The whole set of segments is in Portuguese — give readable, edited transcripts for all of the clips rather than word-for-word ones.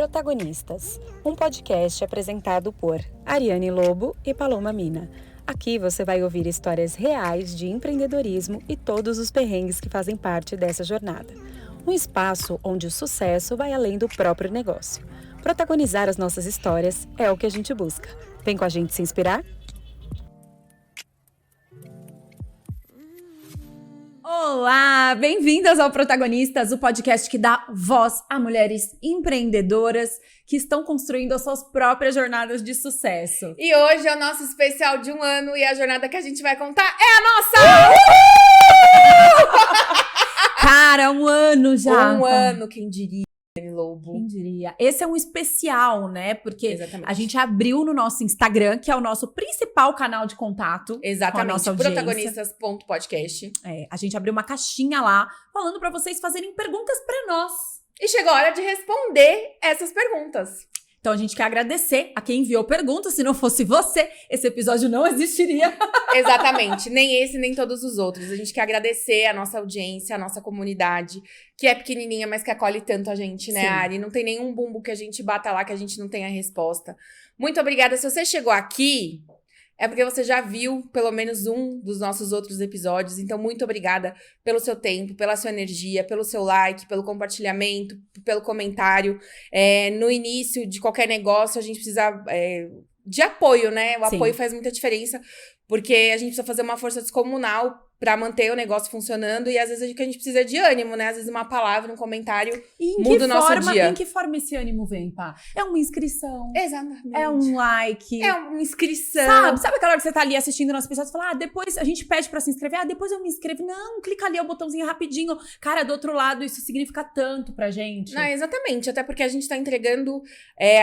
Protagonistas, um podcast apresentado por Ariane Lobo e Paloma Mina. Aqui você vai ouvir histórias reais de empreendedorismo e todos os perrengues que fazem parte dessa jornada. Um espaço onde o sucesso vai além do próprio negócio. Protagonizar as nossas histórias é o que a gente busca. Vem com a gente se inspirar? Olá, bem-vindas ao Protagonistas, o podcast que dá voz a mulheres empreendedoras que estão construindo as suas próprias jornadas de sucesso. E hoje é o nosso especial de 1 ano e a jornada que a gente vai contar é a nossa! Cara, 1 ano já! 1 ano, quem diria, Lobo? Quem diria? Esse é um especial, né? Porque Exatamente. a gente abriu no nosso Instagram, que é o nosso principal canal de contato. Exatamente, com a nossa audiência. protagonistas.podcast. A gente abriu uma caixinha lá, falando pra vocês fazerem perguntas pra nós. E chegou a hora de responder essas perguntas. Então a gente quer agradecer a quem enviou perguntas. Se não fosse você, esse episódio não existiria. Exatamente, nem esse, nem todos os outros. A gente quer agradecer a nossa audiência, a nossa comunidade, que é pequenininha, mas que acolhe tanto a gente, né, Sim. Ari? Não tem nenhum bumbo que a gente bata lá que a gente não tenha resposta. Muito obrigada. Se você chegou aqui, é porque você já viu pelo menos um dos nossos outros episódios. Então, muito obrigada pelo seu tempo, pela sua energia, pelo seu like, pelo compartilhamento, pelo comentário. No início de qualquer negócio, a gente precisa de apoio, né? O Sim. apoio faz muita diferença, porque a gente precisa fazer uma força descomunal pra manter o negócio funcionando. E às vezes a gente precisa de ânimo, né? Às vezes uma palavra, um comentário E muda o nosso dia. Em que forma esse ânimo vem, pá? É uma inscrição, Exatamente. é um like. É uma inscrição. Sabe aquela hora que você tá ali assistindo o nosso episódio e fala, depois a gente pede pra se inscrever, depois eu me inscrevo. Não, clica ali, é o botãozinho rapidinho. Cara, do outro lado, isso significa tanto pra gente. Não, exatamente, até porque a gente tá entregando,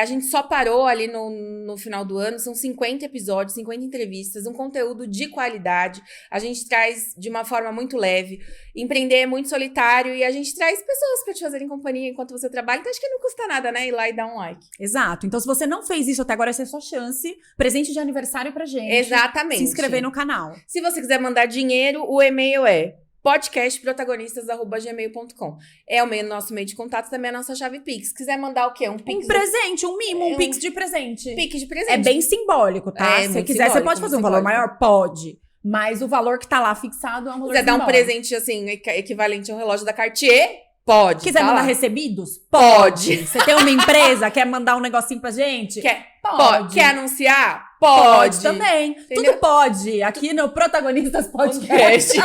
a gente só parou ali no final do ano, são 50 episódios, 50 entrevistas, um conteúdo de qualidade, a gente traz de uma forma muito leve, empreender é muito solitário e a gente traz pessoas pra te fazerem companhia enquanto você trabalha, então acho que não custa nada, né, ir lá e dar um like. Exato. Então, se você não fez isso até agora, essa é a sua chance. Presente de aniversário pra gente. Exatamente. Se inscrever no canal. Se você quiser mandar dinheiro, o e-mail é podcastprotagonistas@gmail.com. É o nosso meio de contato, também é a nossa chave Pix. Se quiser mandar o quê? Um Pix? Um presente, um mimo, um pix de presente. Pix de presente. É bem simbólico, tá? É, Se você muito quiser, você simbólico, pode fazer um muito valor simbólico. maior? Pode. Mas o valor que tá lá fixado é um valor Se quiser dar um simbólico. presente, assim, equivalente ao relógio da Cartier, pode. Quiser tá mandar lá. recebidos? Pode. Você tem uma empresa, quer mandar um negocinho pra gente? Pode. Quer anunciar? Pode. também. Entendeu? Tudo pode. Aqui no Protagonistas Podcast.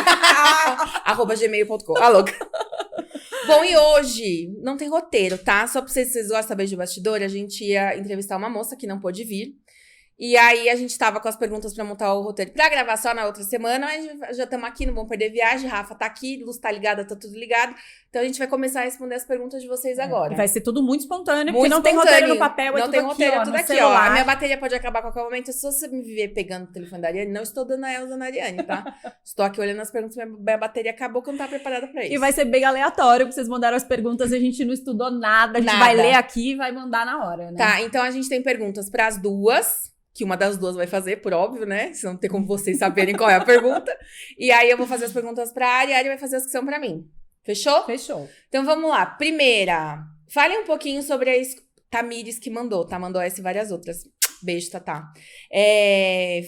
@gmail.com. Ah, louca. Bom, e hoje não tem roteiro, tá? Só pra vocês gostam de saber de bastidor, a gente ia entrevistar uma moça que não pôde vir. E aí, a gente tava com as perguntas pra montar o roteiro pra gravar só na outra semana. Mas já estamos aqui, não vamos perder viagem. Rafa tá aqui, luz tá ligada, tá tudo ligado. Então, a gente vai começar a responder as perguntas de vocês agora. E vai ser tudo muito espontâneo, porque Muito não tem espontâneo. roteiro no papel, é Não tudo tem aqui, roteiro, ó, é tudo no aqui, ó. celular. A minha bateria pode acabar a qualquer momento. Se você me ver pegando o telefone da Ariane, não estou dando a Elza na Ariane, tá? Estou aqui olhando as perguntas, minha bateria acabou que eu não tava preparada pra isso. E vai ser bem aleatório, porque vocês mandaram as perguntas e a gente não estudou nada. A gente Nada. vai ler aqui e vai mandar na hora, né? Tá, então a gente tem perguntas pras duas, que uma das duas vai fazer, por óbvio, né? Senão não tem como vocês saberem qual é a pergunta. E aí eu vou fazer as perguntas pra Ari, a Ari vai fazer as que são pra mim. Fechou? Fechou. Então vamos lá. Primeira, fale um pouquinho sobre a Tamires que mandou, tá? Mandou essa e várias outras. Beijo, Tatá.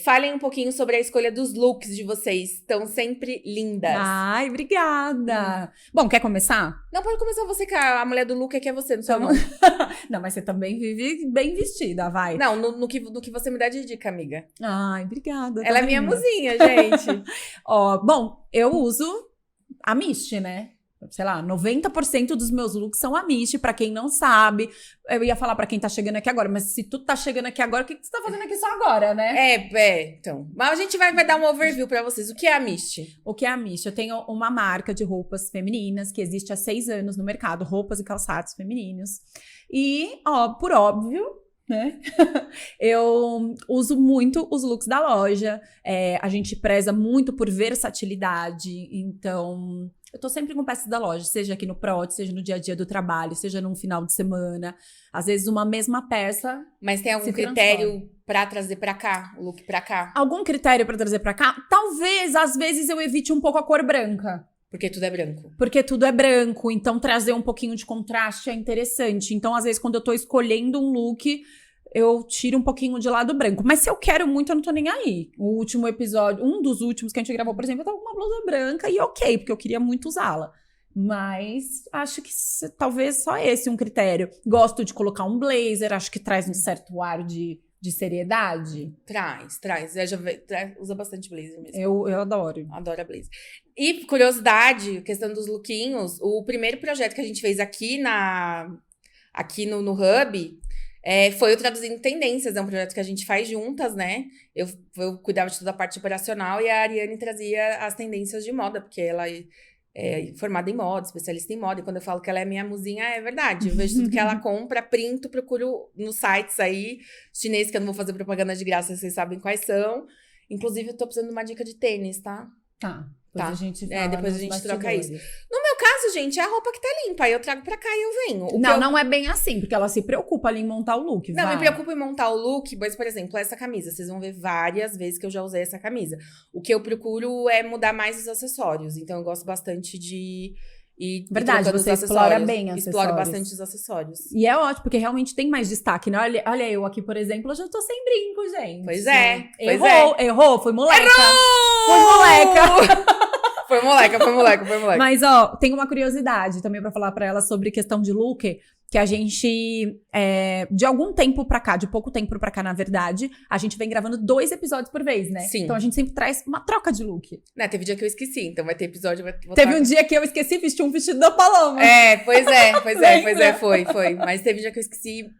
Falem um pouquinho sobre a escolha dos looks de vocês. Estão sempre lindas. Ai, obrigada. Bom, quer começar? Não, pode começar você, que a mulher do look aqui é você, não sou eu, não. Não, mas você também vive bem vestida, vai. Não, no que você me dá de dica, amiga. Ai, obrigada. Ela é minha musinha, gente. Ó, bom, eu uso a Mist, né? Sei lá, 90% dos meus looks são a Mist, pra quem não sabe. Eu ia falar pra quem tá chegando aqui agora, mas se tu tá chegando aqui agora, o que você tá fazendo aqui só agora, né? Então. Mas a gente vai dar um overview pra vocês. O que é a Mist? O que é a Mist? Eu tenho uma marca de roupas femininas que existe há 6 anos no mercado, roupas e calçados femininos. E, ó, por óbvio, né? Eu uso muito os looks da loja. A gente preza muito por versatilidade, então eu tô sempre com peças da loja, seja aqui no Prot, seja no dia a dia do trabalho, seja num final de semana. Às vezes uma mesma peça. Mas tem algum se critério pra trazer pra cá, o look pra cá? Algum critério pra trazer pra cá? Talvez, às vezes, eu evite um pouco a cor branca. Porque tudo é branco. Porque tudo é branco, então trazer um pouquinho de contraste é interessante. Então, às vezes, quando eu tô escolhendo um look, eu tiro um pouquinho de lado branco. Mas se eu quero muito, eu não tô nem aí. O último episódio, um dos últimos que a gente gravou, por exemplo, eu tava com uma blusa branca e ok, porque eu queria muito usá-la. Mas acho que talvez só esse um critério. Gosto de colocar um blazer, acho que traz um certo ar de seriedade. Traz. Usa bastante blazer mesmo. Eu adoro. Adoro a blazer. E, curiosidade, questão dos lookinhos, o primeiro projeto que a gente fez aqui no Hub foi o Traduzindo Tendências. É um projeto que a gente faz juntas, né? Eu cuidava de toda a parte operacional e a Ariane trazia as tendências de moda, porque ela é formada em moda, especialista em moda. E quando eu falo que ela é minha musinha, é verdade. Eu vejo tudo que ela compra, printo, procuro nos sites aí, chinês, que eu não vou fazer propaganda de graça, vocês sabem quais são. Inclusive, eu tô precisando de uma dica de tênis, tá? Tá. Depois a gente fala depois a gente bastidores. troca isso. No meu caso, gente, é a roupa que tá limpa. Aí eu trago pra cá e eu venho. Não é bem assim, porque ela se preocupa ali em montar o look. Não, me preocupo em montar o look, mas, por exemplo, essa camisa. Vocês vão ver várias vezes que eu já usei essa camisa. O que eu procuro é mudar mais os acessórios. Então, eu gosto bastante de Verdade, você explora bem acessórios. Exploro bastante os acessórios. E é ótimo, porque realmente tem mais destaque, né? Olha eu aqui, por exemplo, eu já tô sem brinco, gente. Pois é. Errou, foi moleca. Errou! Foi moleca. Foi moleca. Mas, ó, tem uma curiosidade também pra falar pra ela sobre questão de look, que a gente, de algum tempo pra cá, de pouco tempo pra cá, na verdade, a gente vem gravando 2 episódios por vez, né? Sim. Então a gente sempre traz uma troca de look. Né, teve dia que eu esqueci, então vai ter episódio... Teve um dia que eu esqueci, vesti um vestido da Paloma. Pois é, foi. Mas teve um dia que eu esqueci...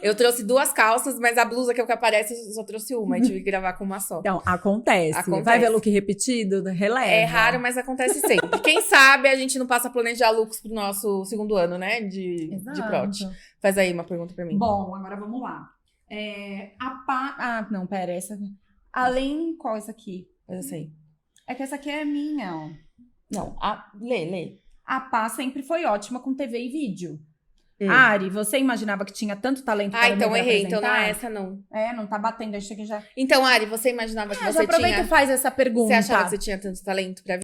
Eu trouxe 2 calças, mas a blusa que aparece, eu só trouxe uma. E tive que gravar com uma só. Então, acontece. Vai ver look repetido? Releva. É raro, mas acontece sempre. Quem sabe a gente não passa a planejar looks pro nosso segundo ano, né? De prot. Faz aí uma pergunta pra mim. Bom, agora vamos lá. Não, pera, essa... Além... Qual é essa aqui? Eu sei. É que essa aqui é minha, ó. Não, lê. A Pá sempre foi ótima com TV e vídeo. Ari, você imaginava que tinha tanto talento para me então errei. apresentar? Então não é essa, não. Não tá batendo. Acho que já... Então, Ari, você imaginava que você já aproveita tinha... e faz essa pergunta. Você achava que você tinha tanto talento pra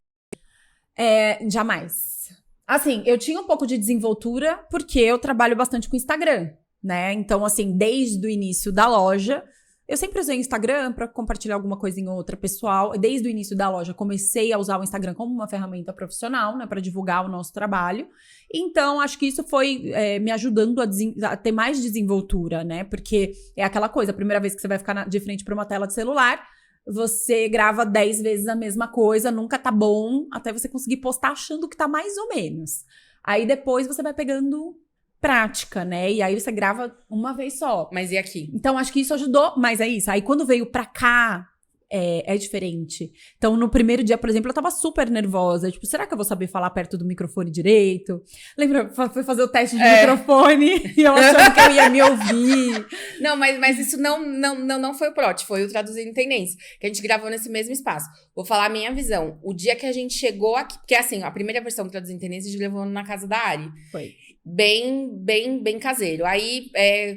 Jamais. Assim, eu tinha um pouco de desenvoltura porque eu trabalho bastante com Instagram, né? Então, assim, desde o início da loja, eu sempre usei o Instagram para compartilhar alguma coisa em outra pessoal. Desde o início da loja, comecei a usar o Instagram como uma ferramenta profissional, né? Para divulgar o nosso trabalho. Então, acho que isso foi me ajudando a ter mais desenvoltura, né? Porque é aquela coisa, a primeira vez que você vai ficar de frente para uma tela de celular, você grava 10 vezes a mesma coisa, nunca tá bom, até você conseguir postar achando que tá mais ou menos. Aí depois você vai pegando prática, né? E aí você grava uma vez só. Mas e aqui? Então, acho que isso ajudou, mas é isso. Aí quando veio pra cá, é diferente. Então, no primeiro dia, por exemplo, eu tava super nervosa. Tipo, será que eu vou saber falar perto do microfone direito? Lembra? Fui fazer o teste de microfone e eu achando que eu ia me ouvir. Não, mas isso não foi o prot, foi o Traduzindo Tendência, que a gente gravou nesse mesmo espaço. Vou falar a minha visão. O dia que a gente chegou aqui, porque assim, a primeira versão do Traduzindo Tendência a gente gravou na casa da Ari. Foi. Bem caseiro. Aí,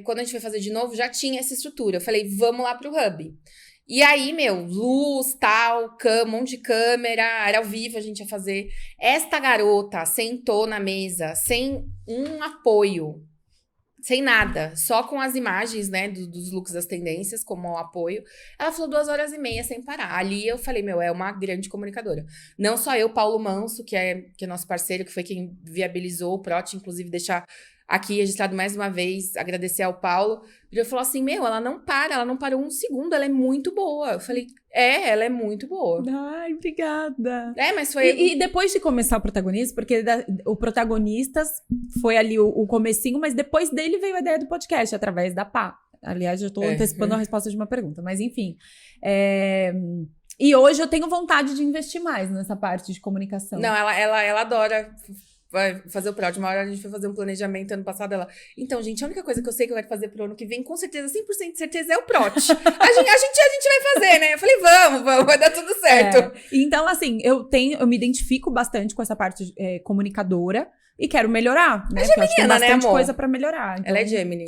quando a gente foi fazer de novo, já tinha essa estrutura. Eu falei, vamos lá pro Hub. E aí, luz, tal, um monte de câmera, era ao vivo, a gente ia fazer. Esta garota sentou na mesa, sem um apoio, sem nada, só com as imagens, né, dos looks das tendências, como apoio. Ela falou 2h30 sem parar. Ali eu falei, é uma grande comunicadora. Não só eu, Paulo Manso, que é nosso parceiro, que foi quem viabilizou o Prot, inclusive deixar aqui registrado mais uma vez, agradecer ao Paulo. Ele falou assim, ela não parou um segundo, ela é muito boa. Eu falei, ela é muito boa. Ai, obrigada. Mas foi... E depois de começar o protagonista, porque o Protagonistas foi ali o comecinho, mas depois dele veio a ideia do podcast, através da Pá. Aliás, já tô antecipando a resposta de uma pergunta, mas enfim. E hoje eu tenho vontade de investir mais nessa parte de comunicação. Não, ela adora... Vai fazer o Prot. Uma hora a gente foi fazer um planejamento ano passado, ela... Então, gente, a única coisa que eu sei que eu quero fazer pro ano que vem, com certeza, 100% de certeza, é o Prot. a gente vai fazer, né? Eu falei, vamos, vai dar tudo certo. Então, assim, eu me identifico bastante com essa parte comunicadora e quero melhorar, né? É Porque eu acho que tem geminiana, bastante né, amor? coisa pra melhorar. Então... Ela é Gemini.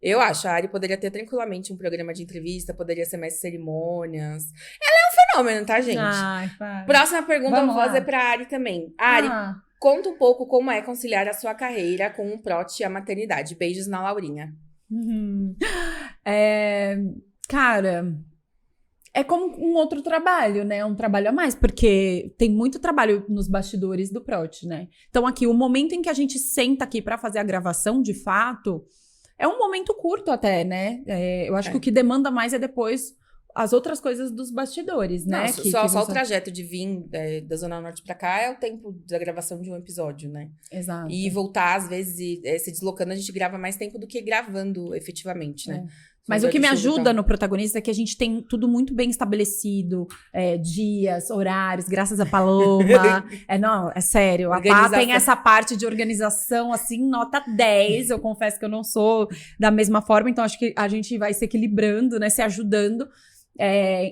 Eu acho, a Ari poderia ter tranquilamente um programa de entrevista, poderia ser mais cerimônias. Ela é um fenômeno, tá, gente? Ai, para. Próxima pergunta eu Vamos vou lá. fazer pra Ari também. Ari, conta um pouco como é conciliar a sua carreira com o PROT e a maternidade. Beijos na Laurinha. Cara, é como um outro trabalho, né? Um trabalho a mais, porque tem muito trabalho nos bastidores do PROT, né? Então aqui, o momento em que a gente senta aqui pra fazer a gravação, de fato, é um momento curto até, né? Eu acho que o que demanda mais é depois as outras coisas dos bastidores, né? Não, só o trajeto de vir da Zona Norte pra cá é o tempo da gravação de um episódio, né? Exato. E voltar, às vezes, se deslocando, a gente grava mais tempo do que gravando efetivamente, né? Mas o que me ajuda no Protagonista é que a gente tem tudo muito bem estabelecido, dias, horários, graças a Paloma. Não, é sério, a Pá tem essa parte de organização, assim, nota 10. Eu confesso que eu não sou da mesma forma, então acho que a gente vai se equilibrando, né, se ajudando.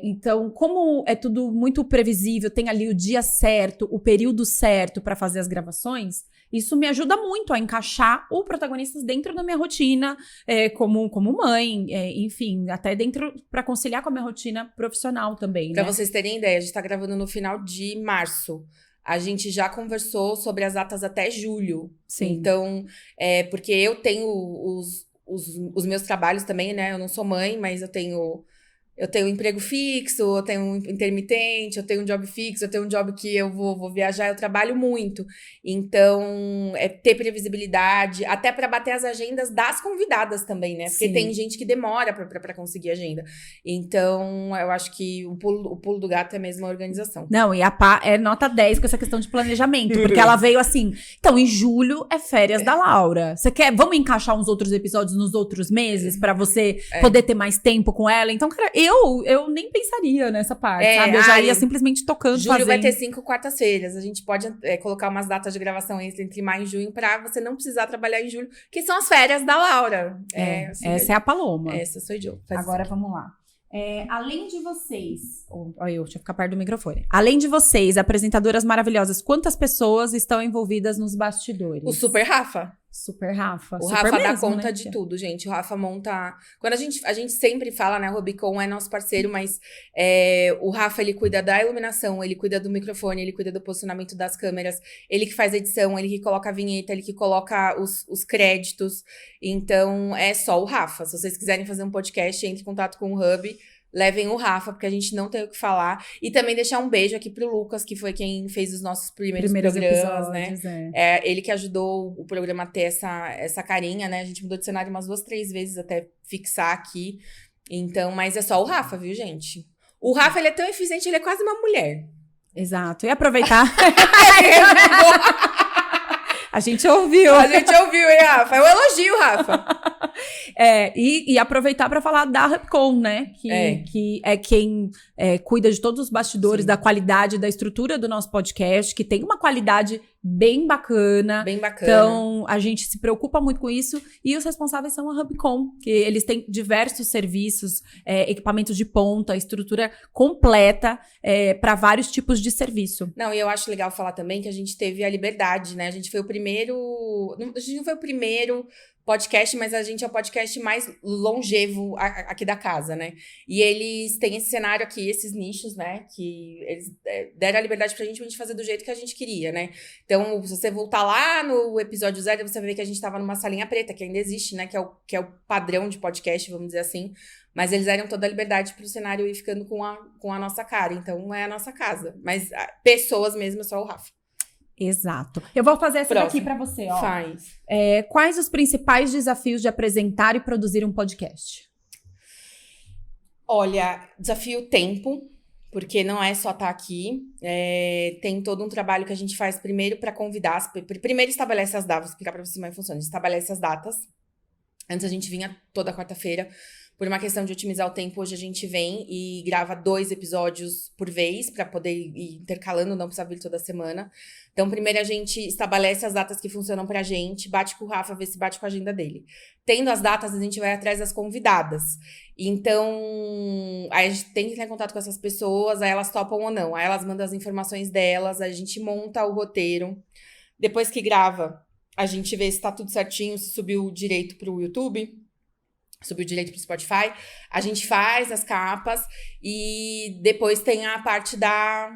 Então, como é tudo muito previsível, tem ali o dia certo, o período certo para fazer as gravações, isso me ajuda muito a encaixar o Protagonistas dentro da minha rotina, como mãe, enfim, até dentro para conciliar com a minha rotina profissional também. Para né? vocês terem ideia, a gente tá gravando no final de março. A gente já conversou sobre as datas até julho. Sim. Então, porque eu tenho os meus trabalhos também, né? Eu não sou mãe, mas eu tenho um emprego fixo, eu tenho um intermitente, eu tenho um job fixo, eu tenho um job que eu vou viajar, eu trabalho muito. Então, ter previsibilidade, até para bater as agendas das convidadas também, né? Porque tem gente que demora para conseguir agenda. Então, eu acho que o pulo do gato é mesmo a organização. Não, e a Pá é nota 10 com essa questão de planejamento, porque ela veio assim, então, em julho é férias da Laura. Vamos encaixar uns outros episódios nos outros meses para você poder ter mais tempo com ela? Então, cara, eu nem pensaria nessa parte, sabe? Eu já ia simplesmente tocando, julho vai ter 5 quartas-feiras. A gente pode colocar umas datas de gravação entre maio e junho pra você não precisar trabalhar em julho, que são as férias da Laura. Essa é a Paloma. Essa sou eu. Agora vamos lá. Além de vocês... Olha, deixa eu ficar perto do microfone. Além de vocês, apresentadoras maravilhosas, quantas pessoas estão envolvidas nos bastidores? O Super Rafa. Super Rafa. O Rafa dá conta de tudo, gente. O Rafa monta... Quando a gente sempre fala, né? O Rubicon é nosso parceiro, mas o Rafa, ele cuida da iluminação, ele cuida do microfone, ele cuida do posicionamento das câmeras, ele que faz a edição, ele que coloca a vinheta, ele que coloca os créditos. Então, é só o Rafa. Se vocês quiserem fazer um podcast, entre em contato com o Hub, levem o Rafa, porque a gente não tem o que falar. E também deixar um beijo aqui pro Lucas, que foi quem fez os nossos primeiros programas, né? Ele que ajudou o programa a ter essa carinha, né? A gente mudou de cenário umas 2, 3 vezes até fixar aqui. Então, mas é só o Rafa, viu, gente? O Rafa, ele é tão eficiente, ele é quase uma mulher. Exato. E aproveitar... A gente ouviu. Hein, Rafa? Eu elogio, Rafa. E aproveitar para falar da Hubcon, né? Que é quem cuida de todos os bastidores, da qualidade, da estrutura do nosso podcast, que tem uma qualidade bem bacana. Bem bacana. Então, a gente se preocupa muito com isso. E os responsáveis são a Hubcon, que eles têm diversos serviços, equipamentos de ponta, estrutura completa para vários tipos de serviço. Não, e eu acho legal falar também que a gente teve a liberdade, né? A gente foi o primeiro... A gente não foi o primeiro podcast, mas a gente é o podcast mais longevo aqui da casa, né? E eles têm esse cenário aqui, esses nichos, né? Que eles deram a liberdade pra gente fazer do jeito que a gente queria, né? Então, se você voltar lá no episódio 0, você vai ver que a gente tava numa salinha preta, que ainda existe, né? Que é o padrão de podcast, vamos dizer assim. Mas eles deram toda a liberdade pro cenário ir ficando com a nossa cara. Então, é a nossa casa. Mas pessoas mesmo, é só o Rafa. Exato. Eu vou fazer essa daqui pra você, ó. Faz. Quais os principais desafios de apresentar e produzir um podcast? Olha, desafio tempo, porque não é só estar aqui. Tem todo um trabalho que a gente faz primeiro para convidar. Primeiro estabelece as datas, vou explicar pra vocês como é que funciona. Estabelece as datas. Antes a gente vinha toda quarta-feira. Por uma questão de otimizar o tempo, hoje a gente vem e grava 2 episódios por vez, para poder ir intercalando, não precisar vir toda semana. Então, primeiro a gente estabelece as datas que funcionam pra gente, bate com o Rafa, vê se bate com a agenda dele. Tendo as datas, a gente vai atrás das convidadas. Então, aí a gente tem que entrar em contato com essas pessoas, aí elas topam ou não. Aí elas mandam as informações delas, a gente monta o roteiro. Depois que grava, a gente vê se tá tudo certinho, se subiu direito pro YouTube. subiu direito pro Spotify, a gente faz as capas e depois tem a parte da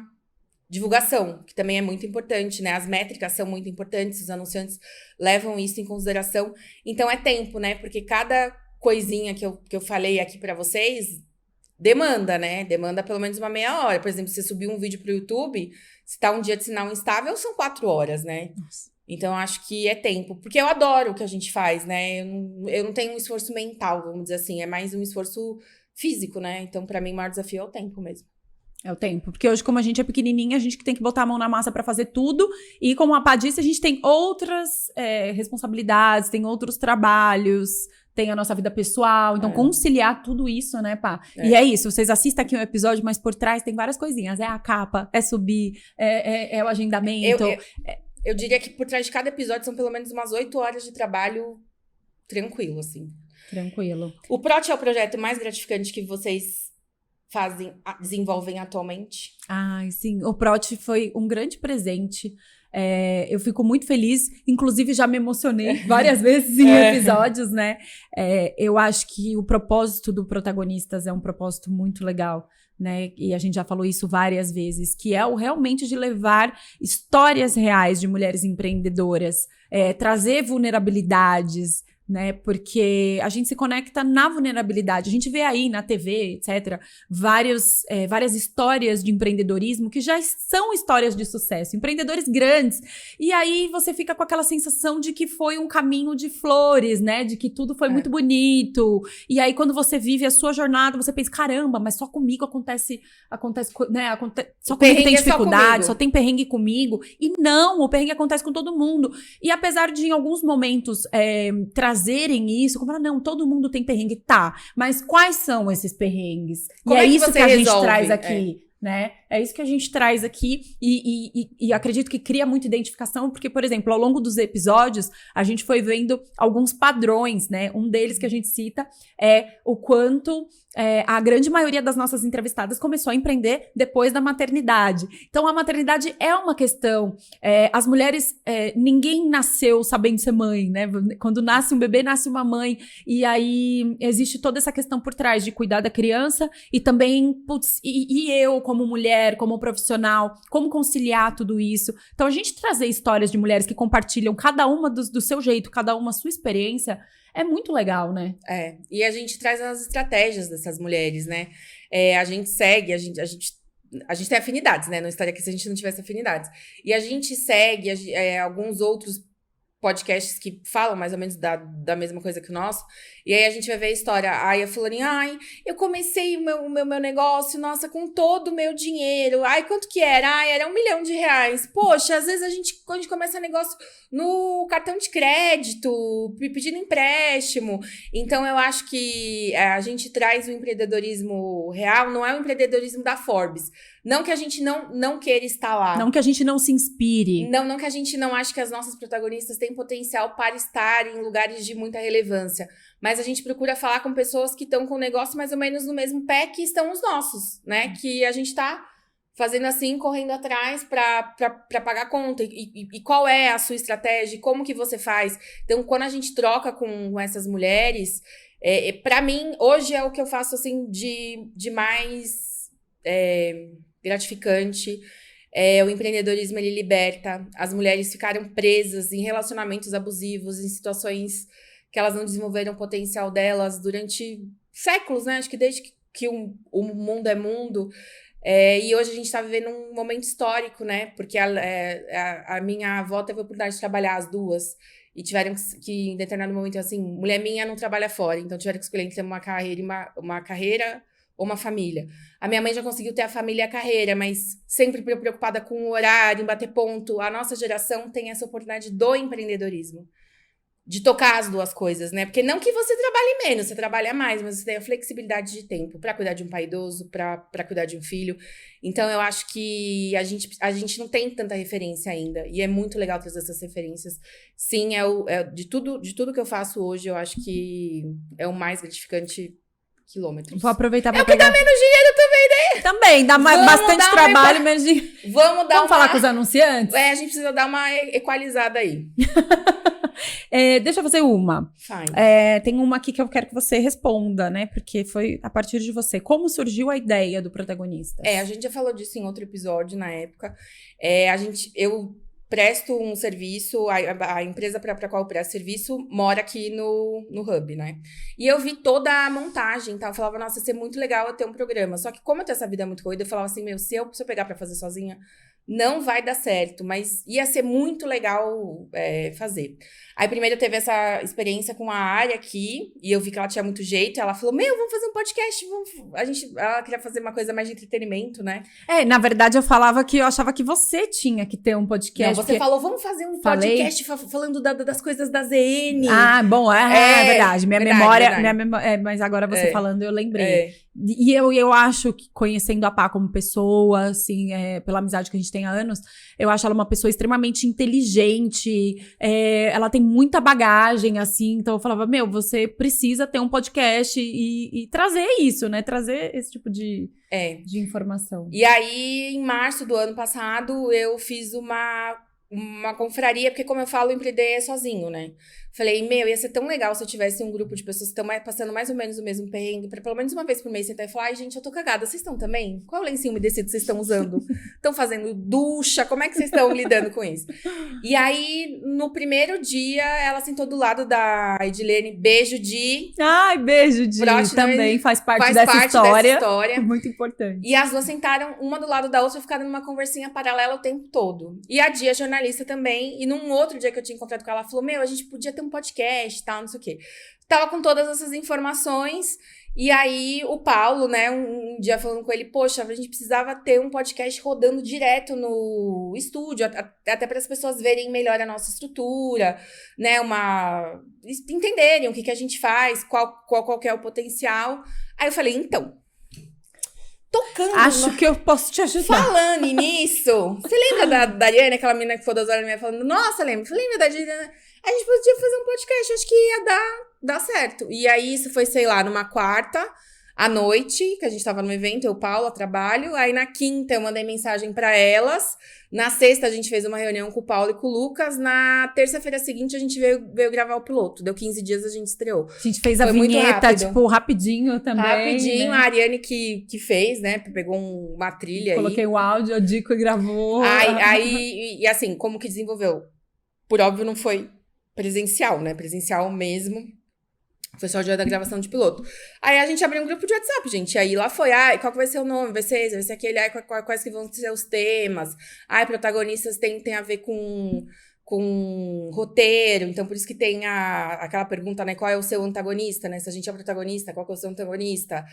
divulgação, que também é muito importante, né? As métricas são muito importantes, os anunciantes levam isso em consideração. Então, é tempo, né? Porque cada coisinha que eu falei aqui pra vocês demanda, né? Demanda pelo menos uma meia hora. Por exemplo, se você subir um vídeo pro YouTube, se tá um dia de sinal instável, são 4 horas, né? Nossa. Então, acho que é tempo. Porque eu adoro o que a gente faz, né? Eu não tenho um esforço mental, vamos dizer assim. É mais um esforço físico, né? Então, pra mim, o maior desafio é o tempo mesmo. É o tempo. Porque hoje, como a gente é pequenininha, a gente tem que botar a mão na massa pra fazer tudo. E como a Pá disse, a gente tem outras responsabilidades, tem outros trabalhos, tem a nossa vida pessoal. Então, conciliar tudo isso, né, Pá? E é isso. Vocês assistem aqui um episódio, mas por trás tem várias coisinhas. É a capa, é subir, é o agendamento. Eu diria que por trás de cada episódio são pelo menos umas 8 horas de trabalho tranquilo, assim. Tranquilo. O Prot é o projeto mais gratificante que vocês desenvolvem atualmente? Ai, sim. O Prot foi um grande presente. Eu fico muito feliz. Inclusive, já me emocionei várias vezes em episódios, né? Eu acho que o propósito do Protagonistas é um propósito muito legal, né? E a gente já falou isso várias vezes, que é o realmente de levar histórias reais de mulheres empreendedoras, trazer vulnerabilidades, né? Porque a gente se conecta na vulnerabilidade. A gente vê aí na TV, etc., várias histórias de empreendedorismo que já são histórias de sucesso, empreendedores grandes. E aí você fica com aquela sensação de que foi um caminho de flores, né? De que tudo foi muito bonito. E aí quando você vive a sua jornada, você pensa, caramba, mas só comigo acontece, né? Só comigo tem dificuldade, só tem perrengue comigo. E não, o perrengue acontece com todo mundo. E apesar de em alguns momentos trazerem isso, como não, todo mundo tem perrengue, tá, mas quais são esses perrengues? Como e é que isso você que a gente resolve? traz aqui, né? É isso que a gente traz aqui e acredito que cria muita identificação, porque, por exemplo, ao longo dos episódios, a gente foi vendo alguns padrões, né? Um deles que a gente cita é o quanto a grande maioria das nossas entrevistadas começou a empreender depois da maternidade. Então, a maternidade é uma questão. As mulheres, ninguém nasceu sabendo ser mãe, né? Quando nasce um bebê, nasce uma mãe. E aí, existe toda essa questão por trás de cuidar da criança e também, e eu, como mulher, como profissional, como conciliar tudo isso. Então, a gente trazer histórias de mulheres que compartilham cada uma do seu jeito, cada uma a sua experiência, é muito legal, né? E a gente traz as estratégias dessas mulheres, né? A gente segue, a gente tem afinidades, né? Não estaria aqui se a gente não tivesse afinidades. E a gente segue alguns outros podcasts que falam mais ou menos da mesma coisa que o nosso. E aí a gente vai ver a história. Ai, a fulaninha, eu comecei o meu negócio, nossa, com todo o meu dinheiro. Ai, quanto que era? Ai, era R$1 milhão. Poxa, às vezes quando a gente começa negócio no cartão de crédito, pedindo empréstimo. Então, eu acho que a gente traz o empreendedorismo real, não é o empreendedorismo da Forbes. Não que a gente não queira estar lá. Não que a gente não se inspire. Não que a gente não ache que as nossas protagonistas têm potencial para estar em lugares de muita relevância. Mas a gente procura falar com pessoas que estão com o negócio mais ou menos no mesmo pé que estão os nossos, né? Que a gente tá fazendo assim, correndo atrás para pagar conta. E qual é a sua estratégia? Como que você faz? Então, quando a gente troca com essas mulheres, para mim, hoje é o que eu faço assim de mais gratificante. O empreendedorismo, ele liberta. As mulheres ficaram presas em relacionamentos abusivos, em situações que elas não desenvolveram o potencial delas durante séculos, né? Acho que desde que o mundo é mundo. E hoje a gente está vivendo um momento histórico, né? Porque a minha avó teve a oportunidade de trabalhar as duas. E tiveram que em determinado momento, assim, mulher minha não trabalha fora. Então tiveram que escolher entre uma carreira ou uma família. A minha mãe já conseguiu ter a família e a carreira, mas sempre preocupada com o horário, em bater ponto. A nossa geração tem essa oportunidade do empreendedorismo. De tocar as duas coisas, né? Porque não que você trabalhe menos, você trabalha mais, mas você tem a flexibilidade de tempo para cuidar de um pai idoso, para cuidar de um filho. Então, eu acho que a gente não tem tanta referência ainda. E é muito legal trazer essas referências. Sim, de tudo que eu faço hoje, eu acho que é o mais gratificante quilômetros. Vou aproveitar para que dá menos dinheiro também, né? Também, dá bastante trabalho, menos dinheiro. Vamos falar com os anunciantes? A gente precisa dar uma equalizada aí. Deixa eu fazer uma. Fine. Tem uma aqui que eu quero que você responda, né? Porque foi a partir de você. Como surgiu a ideia do protagonista? A gente já falou disso em outro episódio na época. Eu presto um serviço, a empresa para qual eu presto serviço mora aqui no Hub, né? E eu vi toda a montagem, tá? Eu falava, nossa, ia ser muito legal eu ter um programa. Só que como eu tenho essa vida muito corrida, eu falava assim, se eu pegar para fazer sozinha, não vai dar certo, mas ia ser muito legal fazer. Aí primeiro teve essa experiência com a área aqui, e eu vi que ela tinha muito jeito, e ela falou, vamos fazer um podcast, ela queria fazer uma coisa mais de entretenimento, né? Na verdade eu falava que eu achava que você tinha que ter um podcast. Não, você falou, vamos fazer um podcast falando das coisas da ZN. Ah, bom, é verdade. Verdade. Mas agora você falando, eu lembrei. E eu acho que, conhecendo a Pá como pessoa, assim, pela amizade que a gente tem há anos, eu acho ela uma pessoa extremamente inteligente, ela tem muita bagagem, assim, então eu falava, você precisa ter um podcast e trazer isso, né? Trazer esse tipo de informação. E aí, em março do ano passado, eu fiz uma confraria, porque como eu falo, empreender sozinho, né? Falei, ia ser tão legal se eu tivesse um grupo de pessoas que estão passando mais ou menos o mesmo perrengue, pra pelo menos uma vez por mês sentar e falar, ai, gente, eu tô cagada, vocês estão também? Qual lencinho umedecido vocês estão usando? Estão fazendo ducha? Como é que vocês estão lidando com isso? E aí, no primeiro dia, ela sentou do lado da Edilene, beijo Di. Ai, beijo Di, também faz parte dessa história. Muito importante. E as duas sentaram uma do lado da outra e ficaram numa conversinha paralela o tempo todo. E a Di, a jornalista também, e num outro dia que eu tinha encontrado com ela, ela falou, a gente podia ter um podcast e tal, não sei o quê. Tava com todas essas informações, e aí o Paulo, né, um dia falando com ele, poxa, a gente precisava ter um podcast rodando direto no estúdio, até para as pessoas verem melhor a nossa estrutura, né, entenderem o que a gente faz, qual que é o potencial. Aí eu falei, então, tocando. Acho que eu posso te ajudar. Falando nisso, você lembra da Ariane, aquela menina que foi 2 horas e meia falando, nossa, lembra? Você lembra da Ariane? A gente podia fazer um podcast, acho que ia dar certo. E aí, isso foi, sei lá, numa quarta à noite, que a gente tava no evento, eu, Paulo, a trabalho. Aí, na quinta, eu mandei mensagem pra elas. Na sexta, a gente fez uma reunião com o Paulo e com o Lucas. Na terça-feira seguinte, a gente veio gravar o piloto. Deu 15 dias, a gente estreou. A gente fez a vinheta, tipo, rapidinho também. Rapidinho, né? A Ariane que fez, né? Pegou uma trilha. Coloquei o áudio, a Dico gravou. Aí, e assim, como que desenvolveu? Por óbvio, não foi presencial, né? Presencial mesmo. Foi só o dia da gravação de piloto. Aí a gente abriu um grupo de WhatsApp, gente. Aí lá foi, qual que vai ser o nome? Vai ser esse, vai ser aquele. Quais que vão ser os temas? Protagonistas tem a ver com roteiro. Então, por isso que tem aquela pergunta, né? Qual é o seu antagonista, né? Se a gente é o protagonista, qual que é o seu antagonista?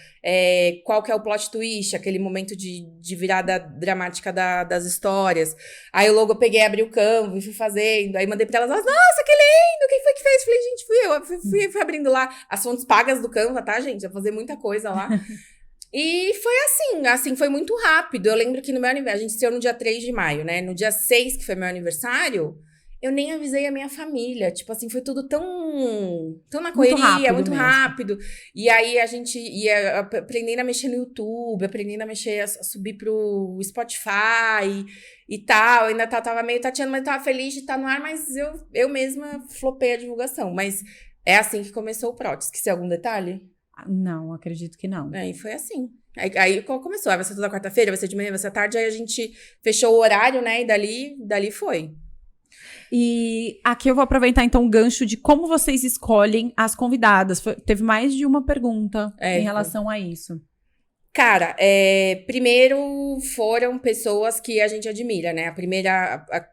Qual que é o plot twist? Aquele momento de virada dramática das histórias. Aí logo eu peguei, abri o Canva e fui fazendo. Aí mandei pra elas, nossa, que lindo! Quem foi que fez? Falei, gente, fui eu. Fui abrindo lá as fontes pagas do Canva, tá, gente? Eu vou fazer muita coisa lá. E foi assim, foi muito rápido. Eu lembro que no meu aniversário, a gente estreou no dia 3 de maio, né? No dia 6, que foi meu aniversário, eu nem avisei a minha família. Tipo assim, foi tudo tão na correria, muito rápido. E aí a gente ia aprendendo a mexer no YouTube, aprendendo a mexer, a subir pro Spotify e tal. Eu ainda tava meio tateando, mas tava feliz de estar no ar, mas eu mesma flopei a divulgação. Mas é assim que começou o Pró. Esqueci algum detalhe? Não, acredito que não. Aí foi assim. Aí começou. Vai ser toda quarta-feira, vai ser de manhã, vai ser à tarde. Aí a gente fechou o horário, né? E dali foi. E aqui eu vou aproveitar, então, o gancho de como vocês escolhem as convidadas. Teve mais de uma pergunta em relação a isso. Cara, primeiro foram pessoas que a gente admira, né? A primeira a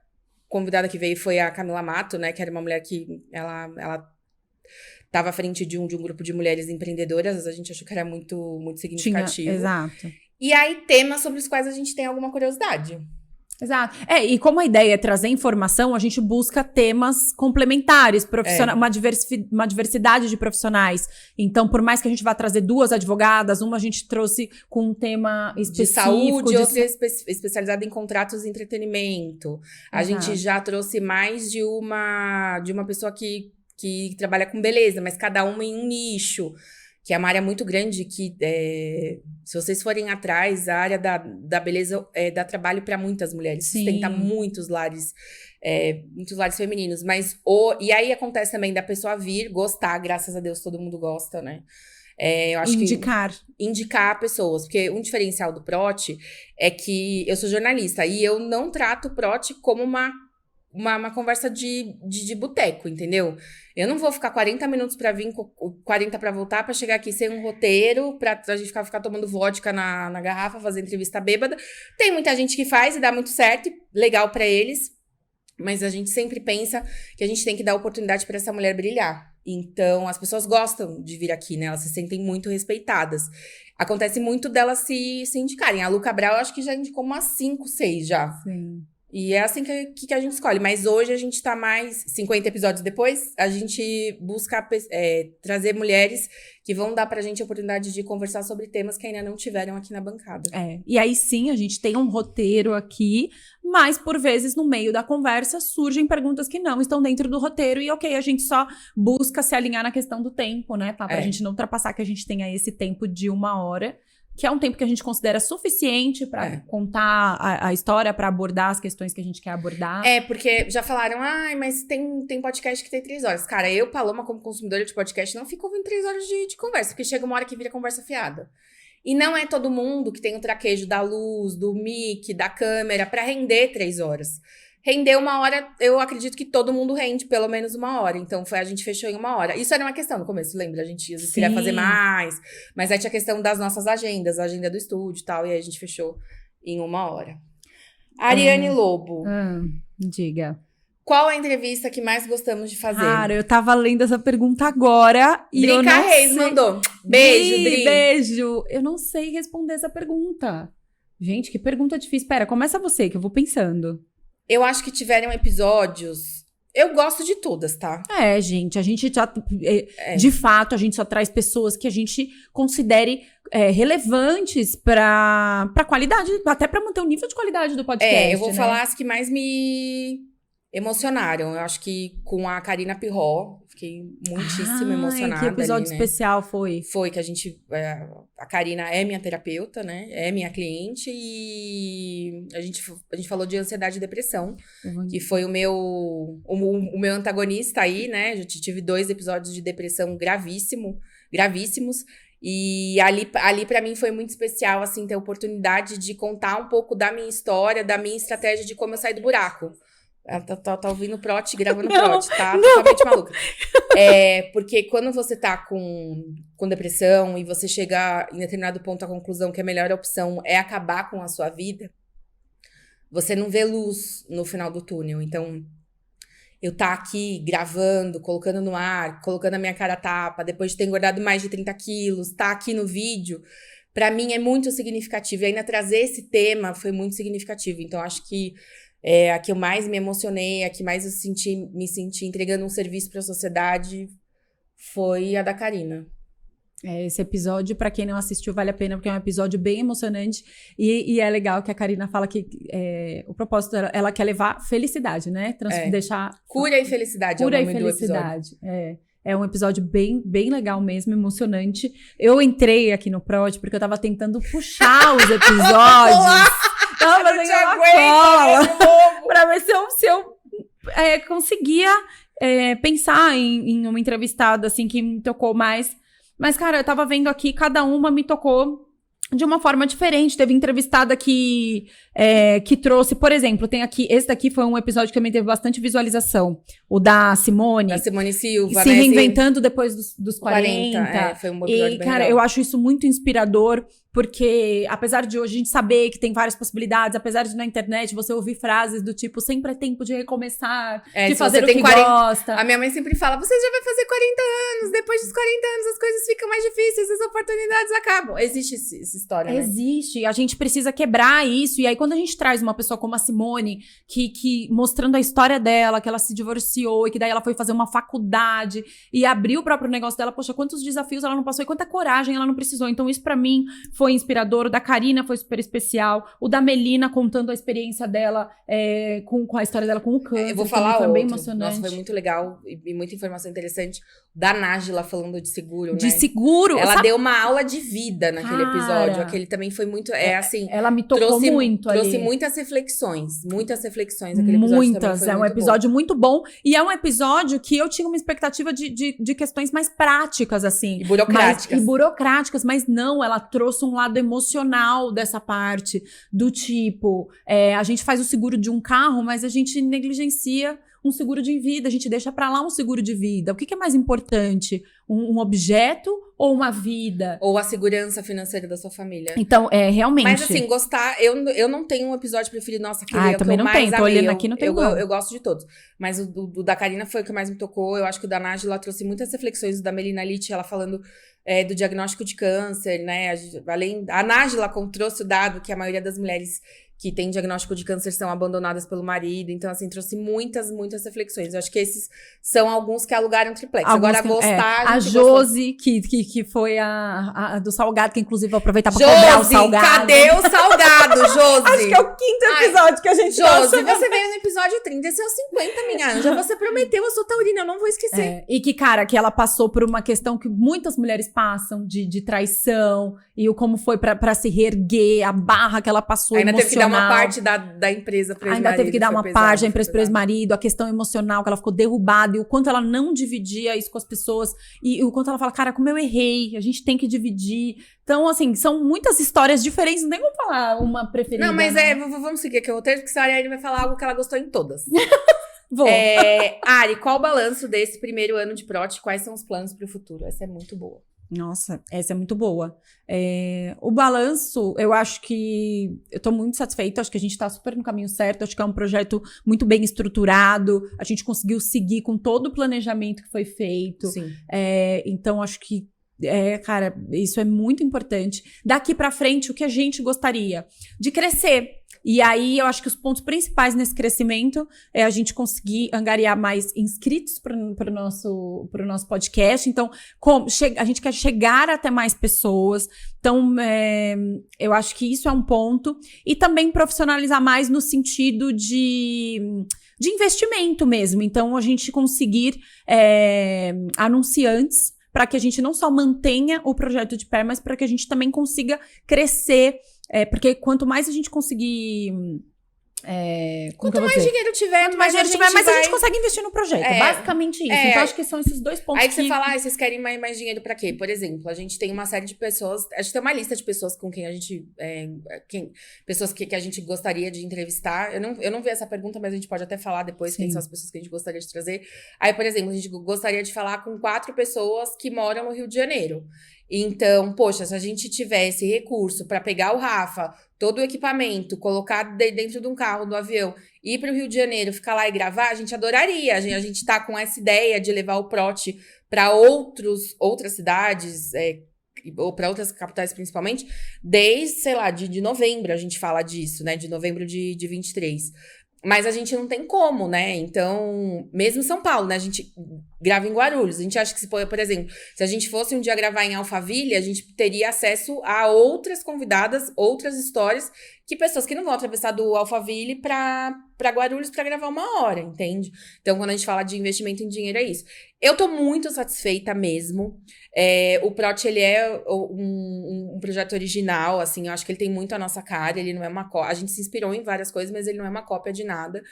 convidada que veio foi a Camila Mato, né? Que era uma mulher que ela estava à frente de um grupo de mulheres empreendedoras. A gente achou que era muito, muito significativo. Exato. E aí, temas sobre os quais a gente tem alguma curiosidade. Exato. E como a ideia é trazer informação, a gente busca temas complementares, uma diversidade de profissionais. Então, por mais que a gente vá trazer 2 advogadas, uma a gente trouxe com um tema específico. De saúde, outra especializada em contratos de entretenimento. A gente já trouxe mais de uma pessoa que trabalha com beleza, mas cada uma em um nicho. que é uma área muito grande, que se vocês forem atrás, a área da beleza dá trabalho para muitas mulheres, sustenta muitos lares femininos, e aí acontece também da pessoa vir, gostar, graças a Deus todo mundo gosta, né? Eu acho indicar pessoas, porque um diferencial do Proti é que eu sou jornalista e eu não trato o Proti como uma conversa de boteco, entendeu? Eu não vou ficar 40 minutos pra vir, 40 pra voltar, pra chegar aqui sem um roteiro, pra gente ficar tomando vodka na garrafa, fazer entrevista bêbada. Tem muita gente que faz e dá muito certo, legal pra eles, mas a gente sempre pensa que a gente tem que dar oportunidade pra essa mulher brilhar. Então, as pessoas gostam de vir aqui, né? Elas se sentem muito respeitadas. Acontece muito delas se indicarem. A Lu Cabral, eu acho que já indicou umas 5, 6 já. Sim. E é assim que a gente escolhe. Mas hoje a gente tá mais... 50 episódios depois, a gente busca trazer mulheres que vão dar pra gente a oportunidade de conversar sobre temas que ainda não tiveram aqui na bancada. E aí sim, a gente tem um roteiro aqui, mas por vezes no meio da conversa surgem perguntas que não estão dentro do roteiro e a gente só busca se alinhar na questão do tempo, né? Pra gente não ultrapassar que a gente tenha esse tempo de 1 hora, que é um tempo que a gente considera suficiente pra contar a história, pra abordar as questões que a gente quer abordar. Porque já falaram, mas tem podcast que tem 3 horas. Cara, eu, Paloma, como consumidora de podcast, não fico ouvindo 3 horas de conversa, porque chega uma hora que vira conversa fiada. E não é todo mundo que tem o traquejo da luz, do mic, da câmera, pra render 3 horas. Render 1 hora, eu acredito que todo mundo rende pelo menos 1 hora. Então, a gente fechou em 1 hora. Isso era uma questão no começo, lembra? A gente queria fazer mais. Mas aí tinha a questão das nossas agendas, a agenda do estúdio e tal. E aí a gente fechou em 1 hora. Ariane Lobo. Diga. Qual a entrevista que mais gostamos de fazer? Cara, eu tava lendo essa pergunta agora e eu não Reis sei. mandou. Beijo, Dri. Beijo. Eu não sei responder essa pergunta. Gente, que pergunta difícil. Pera, começa você, que eu vou pensando. Eu acho que tiveram episódios... Eu gosto de todas, tá? Gente, a gente já... De fato, a gente só traz pessoas que a gente considere relevantes pra qualidade, até pra manter o nível de qualidade do podcast, eu vou falar as que mais me emocionaram. Eu acho que com a Karina Pirró, fiquei muitíssimo emocionada. Que episódio ali, né? especial foi? Foi que a gente... a Karina é minha terapeuta, né? É minha cliente e a gente falou de ansiedade e depressão, que foi o meu antagonista aí, né? Eu tive 2 episódios de depressão gravíssimos. E ali para mim foi muito especial, assim, ter a oportunidade de contar um pouco da minha história, da minha estratégia de como eu saí do buraco. Ela tá ouvindo Proti, gravando Proti, tá totalmente maluca. Porque quando você tá com depressão e você chega em determinado ponto à conclusão que a melhor opção é acabar com a sua vida, você não vê luz no final do túnel. Então, eu tá aqui gravando, colocando no ar, colocando a minha cara a tapa, depois de ter engordado mais de 30 quilos, tá aqui no vídeo, pra mim é muito significativo. E ainda trazer esse tema foi muito significativo. Então, acho que a que eu mais me emocionei, a que mais eu me senti entregando um serviço para a sociedade foi a da Karina. Esse episódio, pra quem não assistiu, vale a pena, porque é um episódio bem emocionante. E é legal que a Karina fala que o propósito dela, ela quer levar felicidade, né? Deixar... Cura e felicidade é o nome do episódio. É um episódio bem, bem legal mesmo, emocionante. Eu entrei aqui no Prod porque eu tava tentando puxar os episódios. Tava fazendo uma cola pra ver se eu conseguia pensar em uma entrevistada, assim, que me tocou mais. Mas, cara, eu tava vendo aqui, cada uma me tocou de uma forma diferente. Teve entrevistada que trouxe, por exemplo, tem aqui, esse daqui foi um episódio que também teve bastante visualização. O da Simone. Da Simone Silva, se reinventando depois dos 40. Foi um episódio bem cara, legal. eu acho isso muito inspirador, porque apesar de hoje a gente saber que tem várias possibilidades, apesar de na internet você ouvir frases do tipo, sempre é tempo de recomeçar, de fazer o que gosta. A minha mãe sempre fala, você já vai fazer 40 anos, depois dos 40 anos as coisas ficam mais difíceis, as oportunidades acabam. Existe essa história, né? Existe, a gente precisa quebrar isso, e aí quando a gente traz uma pessoa como a Simone, que mostrando a história dela, que ela se divorciou, e que daí ela foi fazer uma faculdade, e abriu o próprio negócio dela, poxa, quantos desafios ela não passou, e quanta coragem ela não precisou. Então isso pra mim foi inspirador. O da Karina foi super especial. O da Melina contando a experiência dela com a história dela com o câncer. Eu vou falar foi outro. Bem emocionante. Nossa, foi muito legal e muita informação interessante. da Nájila falando de seguro, De né? seguro. Ela sabe? deu uma aula de vida naquele Cara, episódio. Aquele também foi muito, assim... Ela me tocou muito trouxe ali. muitas reflexões aquele episódio também foi É um muito episódio muito bom. E é um episódio que eu tinha uma expectativa de questões mais práticas, assim. E burocráticas. Mas não, ela trouxe um lado emocional dessa parte. Do tipo, a gente faz o seguro de um carro, mas a gente negligencia um seguro de vida, a gente deixa pra lá um seguro de vida. O que é mais importante? Um objeto ou uma vida? Ou a segurança financeira da sua família. Então, realmente... Mas assim, eu não tenho um episódio preferido, nossa, aquele é o que também eu não mais tenho, tô amei. olhando aqui, não tem igual. Eu gosto de todos. Mas o da Karina foi o que mais me tocou. Eu acho que o da Nájila trouxe muitas reflexões. O da Melina Litt, ela falando do diagnóstico de câncer, né? A Nájila trouxe o dado que a maioria das mulheres que têm diagnóstico de câncer são abandonadas pelo marido. Então, assim, trouxe muitas reflexões. Eu acho que esses são alguns que alugaram triplex. Agora, gostar... A Josi, que foi a do salgado, que inclusive vou aproveitar pra cobrar o salgado. Cadê o salgado, Josi? Acho que é o 5º episódio que a gente Josi, você veio no episódio 30, esse é o 50, minha anja. Você prometeu, eu sou taurina, eu não vou esquecer. E que, cara, que ela passou por uma questão que muitas mulheres passam, de traição, e o como foi pra se reerguer, a barra que ela passou ainda emocional. Teve que dar uma parte da empresa pro ex-marido. Ainda teve que dar uma parte da empresa pro ex-marido, a questão emocional, que ela ficou derrubada, e o quanto ela não dividia isso com as pessoas, e o quanto ela fala, cara, como eu errei, a gente tem que dividir. Então, assim, são muitas histórias diferentes, não tem como falar uma preferida. Não, mas né? vamos seguir aqui o roteiro, porque a Ariane vai falar algo que ela gostou em todas. Vou. Ari, qual o balanço desse primeiro ano de Prot? Quais são os planos pro futuro? Essa é muito boa. Nossa, essa é muito boa. O balanço, eu acho que eu tô muito satisfeita, acho que a gente tá super no caminho certo, acho que é um projeto muito bem estruturado, a gente conseguiu seguir com todo o planejamento que foi feito. Sim. Então, acho que cara, isso é muito importante. Daqui pra frente, o que a gente gostaria? De crescer. E aí, eu acho que os pontos principais nesse crescimento é a gente conseguir angariar mais inscritos pro nosso podcast. Então, a gente quer chegar até mais pessoas. Então, eu acho que isso é um ponto. E também profissionalizar mais no sentido de investimento mesmo. Então, a gente conseguir anunciantes para que a gente não só mantenha o projeto de pé, mas para que a gente também consiga crescer. Porque quanto mais a gente conseguir... Quanto mais dinheiro tiver, mais a gente consegue investir no projeto. Basicamente isso. Então, acho que são esses dois pontos. Aí que você fala, vocês querem mais dinheiro pra quê? Por exemplo, a gente tem uma série de pessoas, a gente tem uma lista de pessoas com quem a gente... pessoas que a gente gostaria de entrevistar. Eu não vi essa pergunta, mas a gente pode até falar depois quem são as pessoas que a gente gostaria de trazer. Aí, por exemplo, a gente gostaria de falar com 4 pessoas que moram no Rio de Janeiro. Então, poxa, se a gente tivesse recurso para pegar o Rafa, todo o equipamento, colocar dentro de um carro, do avião, ir para o Rio de Janeiro, ficar lá e gravar, a gente adoraria. A gente tá com essa ideia de levar o Prot para outras cidades, ou para outras capitais principalmente, desde, sei lá, de novembro a gente fala disso, né? De novembro de 23. Mas a gente não tem como, né? Então, mesmo em São Paulo, né? A gente grava em Guarulhos. A gente acha que, por exemplo, se a gente fosse um dia gravar em Alphaville, a gente teria acesso a outras convidadas, outras histórias, que pessoas que não vão atravessar do Alphaville para Guarulhos para gravar 1 hora, entende? Então, quando a gente fala de investimento em dinheiro, é isso. Eu tô muito satisfeita mesmo. O Prot, ele é um projeto original, assim, eu acho que ele tem muito a nossa cara, ele não é uma cópia. A gente se inspirou em várias coisas, mas ele não é uma cópia de nada.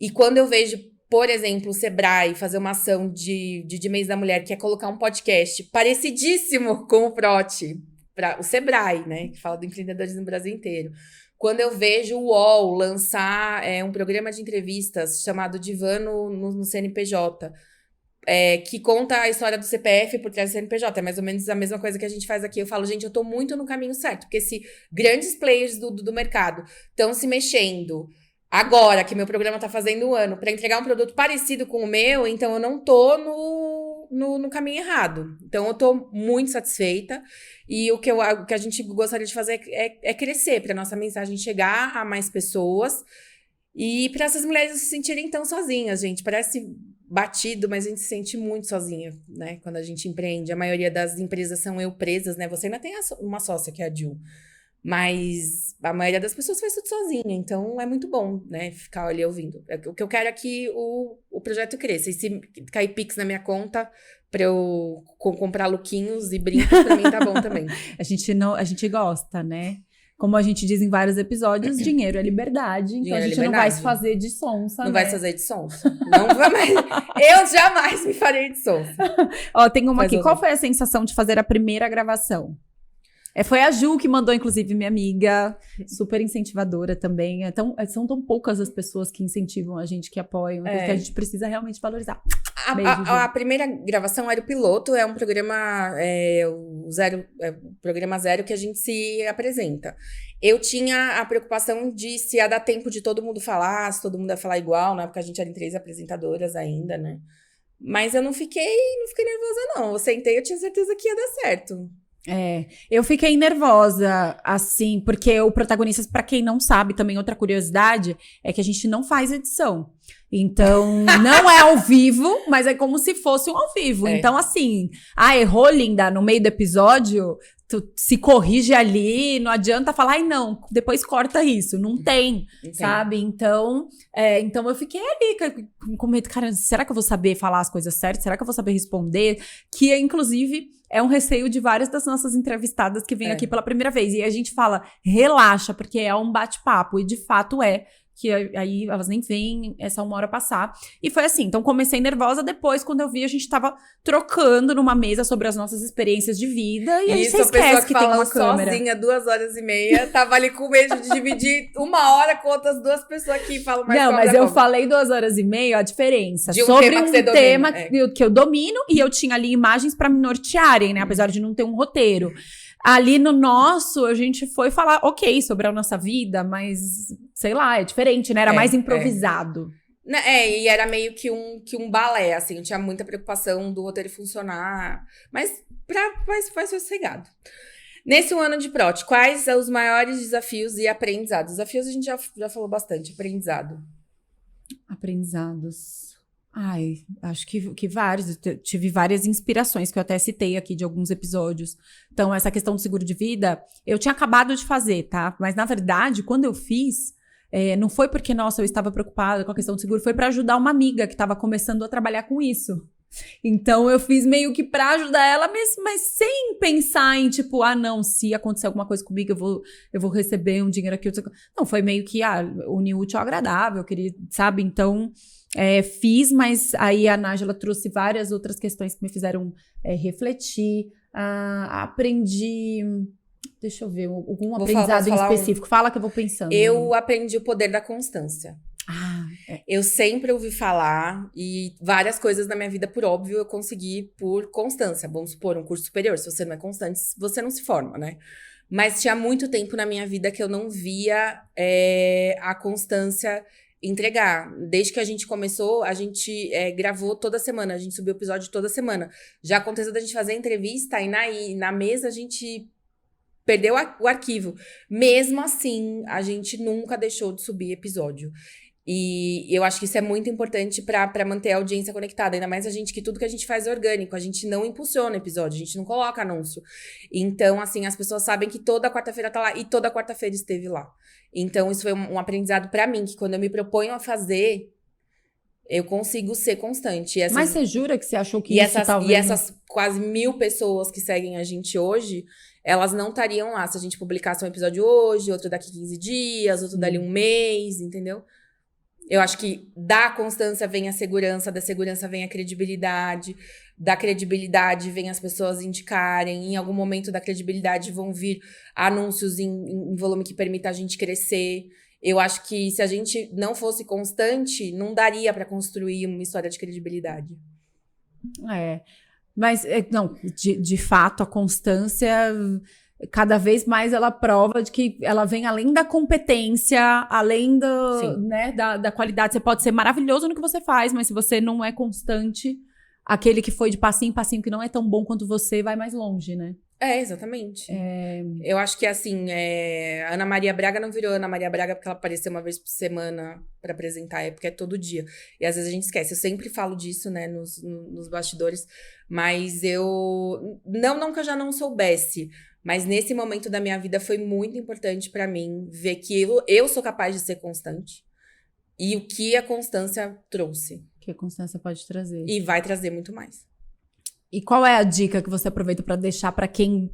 E quando eu vejo, por exemplo, o Sebrae fazer uma ação de mês da mulher, que é colocar um podcast parecidíssimo com o Prot, o Sebrae, né, que fala do empreendedorismo no Brasil inteiro. Quando eu vejo o UOL lançar um programa de entrevistas chamado Divã no CNPJ, que conta a história do CPF por trás do CNPJ, é mais ou menos a mesma coisa que a gente faz aqui. Eu falo, gente, eu tô muito no caminho certo, porque se grandes players do mercado estão se mexendo agora que meu programa tá fazendo 1 ano para entregar um produto parecido com o meu, então eu não tô no caminho errado. Então eu tô muito satisfeita, e o que a gente gostaria de fazer é crescer, para nossa mensagem chegar a mais pessoas e para essas mulheres não se sentirem tão sozinhas, gente. Parece batido, mas a gente se sente muito sozinha, né? Quando a gente empreende. A maioria das empresas são presas, né? Você ainda tem uma sócia, que é a Jill. Mas a maioria das pessoas faz tudo sozinha. Então, é muito bom, né? Ficar ali ouvindo. O que eu quero é que o projeto cresça. E se cair Pix na minha conta, pra eu comprar lookinhos e brincos, pra mim tá bom também. A gente gosta, né? Como a gente diz em vários episódios, dinheiro é liberdade. Então Dinheiro a gente é não vai liberdade. se fazer de sonsa, Não né? vai se fazer de sonsa. Não vai mais. Eu jamais me farei de sonsa. Ó, tem uma Faz aqui. outra. Qual foi a sensação de fazer a primeira gravação? Foi a Ju que mandou, inclusive, minha amiga, super incentivadora também. São tão poucas as pessoas que incentivam a gente, que apoiam, que a gente precisa realmente valorizar. Beijo, Ju. A primeira gravação era o piloto, é um programa, o programa zero que a gente se apresenta. Eu tinha a preocupação de se ia dar tempo de todo mundo falar, se todo mundo ia falar igual, né? Porque a gente era em 3 apresentadoras ainda, né? Mas eu não fiquei nervosa, não. Eu sentei, eu tinha certeza que ia dar certo. Eu fiquei nervosa, assim, porque o Protagonistas, pra quem não sabe, também outra curiosidade, é que a gente não faz edição. Então, não é ao vivo, mas é como se fosse um ao vivo. É. Então, assim, errou, linda, no meio do episódio, tu se corrige ali, não adianta falar, ai não, depois corta isso. Não tem, sabe? Então eu fiquei ali com medo, cara, será que eu vou saber falar as coisas certas? Será que eu vou saber responder? Que, inclusive, é um receio de várias das nossas entrevistadas que vêm aqui pela primeira vez. E a gente fala, relaxa, porque é um bate-papo. E, de fato, que aí elas nem veem essa 1 hora passar. E foi assim, então comecei nervosa, depois quando eu vi a gente tava trocando numa mesa sobre as nossas experiências de vida, e aí você esquece que tem uma câmera. Sozinha 2h30, tava ali com medo de dividir 1 hora com outras 2 pessoas que falam mais. Não, mas eu falei 2h30, a diferença, de sobre tema um que tema domina, que eu domino, e eu tinha ali imagens pra me nortearem, né, apesar de não ter um roteiro. Ali no nosso, a gente foi falar, ok, sobre a nossa vida, mas, sei lá, é diferente, né? Era mais improvisado. E era meio que um balé, assim. Eu tinha muita preocupação do roteiro funcionar. Mas foi sossegado. Nesse 1 ano de Prot, quais são os maiores desafios e aprendizados? Desafios a gente já falou bastante. Aprendizados. Acho que vários. Eu tive várias inspirações que eu até citei aqui de alguns episódios. Então, essa questão do seguro de vida, eu tinha acabado de fazer, tá? Mas, na verdade, quando eu fiz, não foi porque, nossa, eu estava preocupada com a questão do seguro, foi para ajudar uma amiga que estava começando a trabalhar com isso. Então, eu fiz meio que para ajudar ela, mas sem pensar em, tipo, não, se acontecer alguma coisa comigo, eu vou receber um dinheiro aqui. Não, foi meio que, unir o útil ao agradável, eu queria, sabe? Então, fiz, mas aí a Nájila trouxe várias outras questões que me fizeram refletir. Aprendi... Deixa eu ver, algum aprendizado em específico. Fala que eu vou pensando. Eu aprendi o poder da constância. Eu sempre ouvi falar, e várias coisas na minha vida, por óbvio, eu consegui por constância. Vamos supor, um curso superior, se você não é constante, você não se forma, né? Mas tinha muito tempo na minha vida que eu não via a constância entregar. Desde que a gente começou, a gente gravou toda semana, a gente subiu episódio toda semana. Já aconteceu da gente fazer entrevista e na mesa a gente perdeu o arquivo. Mesmo assim, a gente nunca deixou de subir episódio. E eu acho que isso é muito importante pra manter a audiência conectada. Ainda mais que tudo que a gente faz é orgânico. A gente não impulsiona episódio, a gente não coloca anúncio. Então, assim, as pessoas sabem que toda quarta-feira tá lá. E toda quarta-feira esteve lá. Então, isso foi um aprendizado pra mim, que quando eu me proponho a fazer, eu consigo ser constante. Mas você jura que você achou que e isso talvez... E essas quase 1000 pessoas que seguem a gente hoje, elas não estariam lá se a gente publicasse um episódio hoje, outro daqui 15 dias, outro dali um mês, entendeu? Eu acho que da constância vem a segurança, da segurança vem a credibilidade, da credibilidade vem as pessoas indicarem, em algum momento da credibilidade vão vir anúncios em volume que permita a gente crescer. Eu acho que se a gente não fosse constante, não daria para construir uma história de credibilidade. Mas, não, de fato, a constância... Cada vez mais ela prova de que ela vem além da competência, além né, da qualidade. Você pode ser maravilhoso no que você faz, mas se você não é constante, aquele que foi de passinho em passinho, que não é tão bom quanto você, vai mais longe, né? Exatamente. Eu acho que, assim, a Ana Maria Braga não virou Ana Maria Braga porque ela apareceu uma vez por semana pra apresentar, porque é todo dia. E às vezes a gente esquece. Eu sempre falo disso, né, nos bastidores, mas não que eu já não soubesse, mas nesse momento da minha vida foi muito importante pra mim ver que eu sou capaz de ser constante e o que a constância trouxe. Que a constância pode trazer. E vai trazer muito mais. E qual é a dica que você aproveita pra deixar pra quem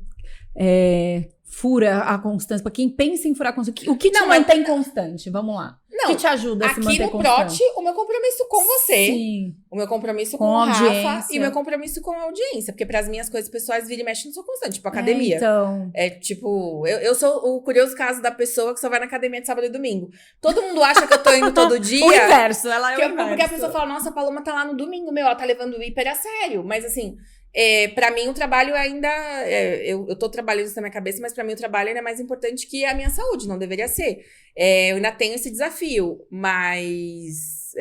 fura a constância, pra quem pensa em furar a constância? O que te mantém constante? Vamos lá. Não, o que te ajuda a se manter constante? Aqui no Prot, o meu compromisso com você. Sim. O meu compromisso com o Rafa e o meu compromisso com a audiência. Porque pras minhas coisas pessoais, vira e mexe, não sou constante. Tipo, academia. Então. Tipo, eu sou o curioso caso da pessoa que só vai na academia de sábado e domingo. Todo mundo acha que eu tô indo todo dia. O inverso, ela é o inverso. Porque a pessoa fala, nossa, a Paloma tá lá no domingo, ela tá levando o hiper a sério. Mas assim, pra mim o trabalho ainda... eu tô trabalhando isso na minha cabeça, mas pra mim o trabalho ainda é mais importante que a minha saúde, não deveria ser. Eu ainda tenho esse desafio, mas...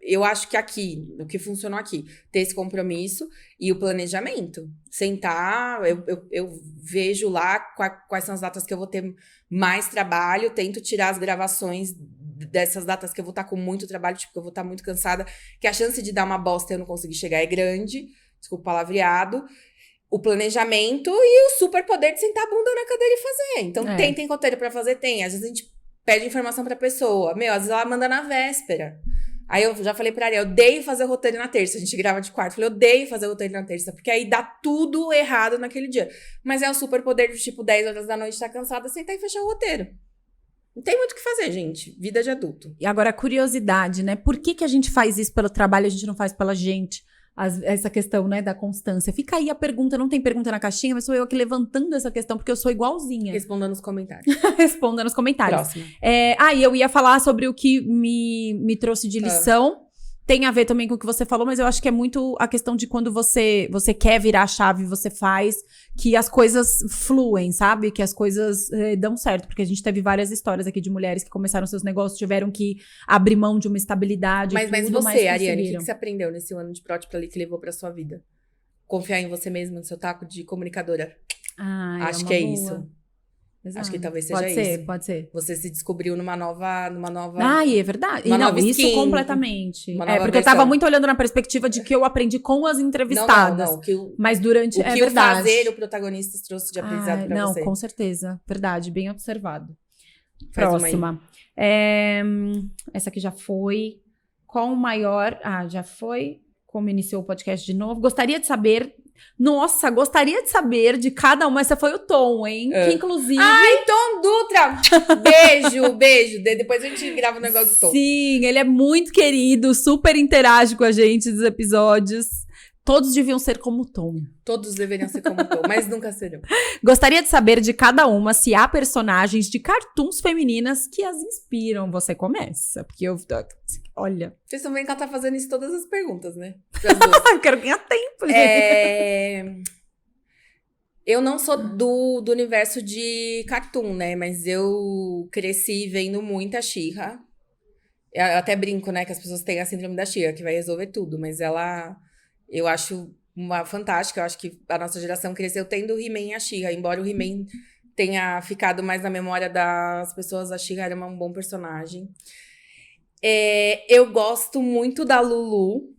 eu acho que aqui, o que funcionou aqui, ter esse compromisso e o planejamento. Sentar, eu vejo lá quais são as datas que eu vou ter mais trabalho, tento tirar as gravações dessas datas que eu vou estar com muito trabalho, tipo, que eu vou estar muito cansada, que a chance de dar uma bosta e eu não conseguir chegar é grande, desculpa o palavreado. O planejamento e o superpoder de sentar a bunda na cadeira e fazer. Então, tem roteiro pra fazer? Tem. Às vezes a gente pede informação pra pessoa. Às vezes ela manda na véspera. Aí eu já falei pra Ariel, eu odeio fazer roteiro na terça. A gente grava de quarta. Eu falei, eu odeio fazer roteiro na terça, porque aí dá tudo errado naquele dia. Mas é o superpoder de, tipo, 10 horas da noite, tá cansada, sentar e fechar o roteiro. Não tem muito o que fazer, gente. Vida de adulto. E agora, a curiosidade, né? Por que a gente faz isso pelo trabalho e a gente não faz pela gente? Essa questão, né, da constância. Fica aí a pergunta, não tem pergunta na caixinha, mas sou eu aqui levantando essa questão, porque eu sou igualzinha. Responda nos comentários. Responda nos comentários. Próximo. E eu ia falar sobre o que me trouxe de lição. Tem a ver também com o que você falou, mas eu acho que é muito a questão de quando você quer virar a chave, você faz, que as coisas fluem, sabe? Que as coisas dão certo. Porque a gente teve várias histórias aqui de mulheres que começaram seus negócios, tiveram que abrir mão de uma estabilidade. Mas você, Ariane, o que você aprendeu nesse ano de Prot que levou pra sua vida? Confiar em você mesma, no seu taco de comunicadora. Acho que é boa. Isso. Exato. Acho que talvez seja isso. Pode ser. Você se descobriu numa nova... é verdade. Isso completamente. Porque versão. Eu tava muito olhando na perspectiva de que eu aprendi com as entrevistadas. Não. Mas durante... O que o fazer o protagonista trouxe de aprendizado pra você. Não, com certeza. Verdade, bem observado. Próxima. Essa aqui já foi. Qual o maior... já foi. Como iniciou o podcast de novo. Gostaria de saber de cada uma. Essa foi o Tom, hein? Que inclusive... Ai, Tom Dutra! Beijo. Depois a gente grava o negócio do Tom. Sim, ele é muito querido, super interage com a gente nos episódios. Todos deviam ser como o Tom. Todos deveriam ser como o Tom, mas nunca serão. Gostaria de saber de cada uma se há personagens de cartoons femininas que as inspiram. Você começa, porque eu... Olha... Vocês estão vendo que ela tá fazendo isso todas as perguntas, né? Eu quero ganhar tempo, gente. Eu não sou do universo de cartoon, né? Mas eu cresci vendo muita She-Ra. Eu até brinco, né? Que as pessoas têm a síndrome da She-Ra, que vai resolver tudo. Mas ela... Eu acho uma fantástica. Eu acho que a nossa geração cresceu tendo o He-Man e a She-Ra. Embora o He-Man tenha ficado mais na memória das pessoas, a She-Ra era um bom personagem. Eu gosto muito da Lulu.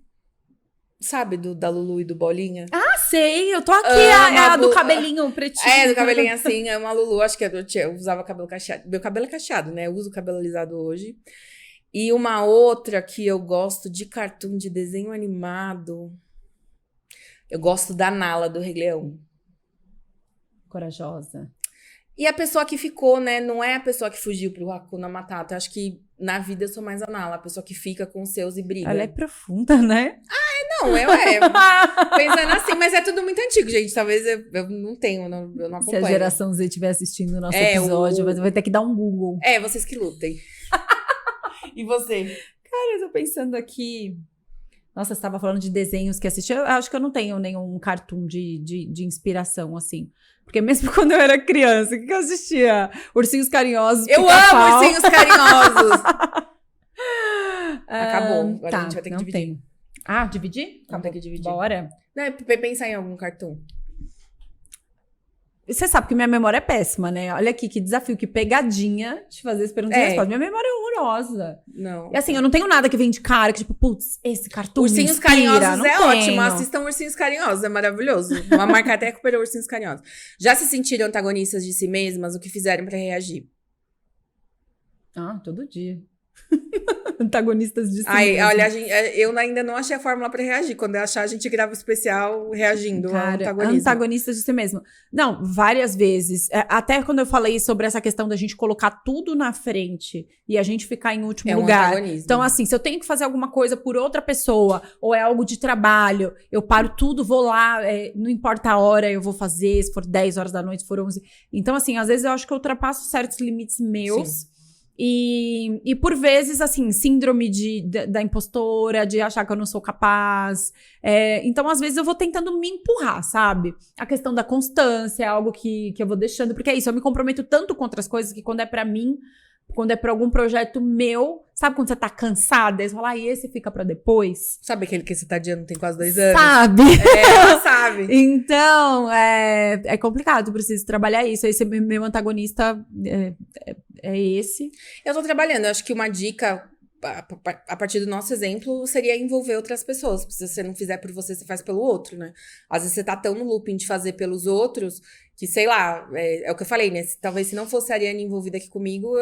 Sabe, da Lulu e do Bolinha? Sei, eu tô aqui, do cabelinho pretinho. Do cabelinho assim, é uma Lulu. Acho que eu usava cabelo cacheado. Meu cabelo é cacheado, né? Eu uso cabelo alisado hoje. E uma outra que eu gosto de cartoon, de desenho animado. Eu gosto da Nala, do Rei Leão. Corajosa. E a pessoa que ficou, né? Não é a pessoa que fugiu pro Hakuna Matata. Eu acho que na vida eu sou mais a Nala. A pessoa que fica com os seus e briga. Ela é profunda, né? Não, pensando assim, mas é tudo muito antigo, gente. Talvez eu não tenho, eu não acompanho. Se a geração Z estiver assistindo o nosso episódio, vai ter que dar um Google. Vocês que lutem. E você? Cara, eu tô pensando aqui... Nossa, você tava falando de desenhos que assisti. Eu acho que eu não tenho nenhum cartoon de inspiração, assim. Porque mesmo quando eu era criança, o que eu assistia? Ursinhos Carinhosos, Eu amo Ursinhos Carinhosos! Acabou. Agora a gente vai ter que dividir. Dividir? Vamos ter que dividir. Bora. Não, pensar em algum cartoon. Você sabe que minha memória é péssima, né? Olha aqui, que desafio, que pegadinha de fazer as perguntas e respostas. Minha memória é horrorosa. Não. E assim, eu não tenho nada que vem de cara, que tipo, putz, esse cartoon Ursinhos Carinhosos ótimo. Assistam Ursinhos Carinhosos, é maravilhoso. Uma marca até recuperou Ursinhos Carinhosos. Já se sentiram antagonistas de si mesmas? O que fizeram pra reagir? Todo dia. Antagonistas de si Ai, mesmo. olha, eu ainda não achei a fórmula pra reagir. Quando eu achar, a gente grava o especial reagindo ao Cara, antagonismo. antagonistas de si mesmo. Não, várias vezes. Até quando eu falei sobre essa questão da gente colocar tudo na frente e a gente ficar em último É um lugar. antagonismo. Então, assim, se eu tenho que fazer alguma coisa por outra pessoa, ou é algo de trabalho, eu paro tudo, vou lá, não importa a hora, eu vou fazer, se for 10 horas da noite, se for 11. Então, assim, às vezes eu acho que eu ultrapasso certos limites meus. Sim. E por vezes, assim, síndrome da impostora, de achar que eu não sou capaz. Então, às vezes, eu vou tentando me empurrar, sabe? A questão da constância é algo que eu vou deixando. Porque é isso, eu me comprometo tanto com outras coisas que quando é pra mim, quando é pra algum projeto meu, sabe quando você tá cansada? Aí você fala, e esse fica pra depois? Sabe aquele que você tá adiando tem quase 2 anos? Sabe? Ela sabe. Então, é complicado, preciso trabalhar isso. Esse meu antagonista é esse. Eu tô trabalhando. Eu acho que uma dica, a partir do nosso exemplo, seria envolver outras pessoas. Se você não fizer por você, você faz pelo outro, né? Às vezes você tá tão no looping de fazer pelos outros que, sei lá, é o que eu falei, né? Talvez se não fosse a Ariane envolvida aqui comigo,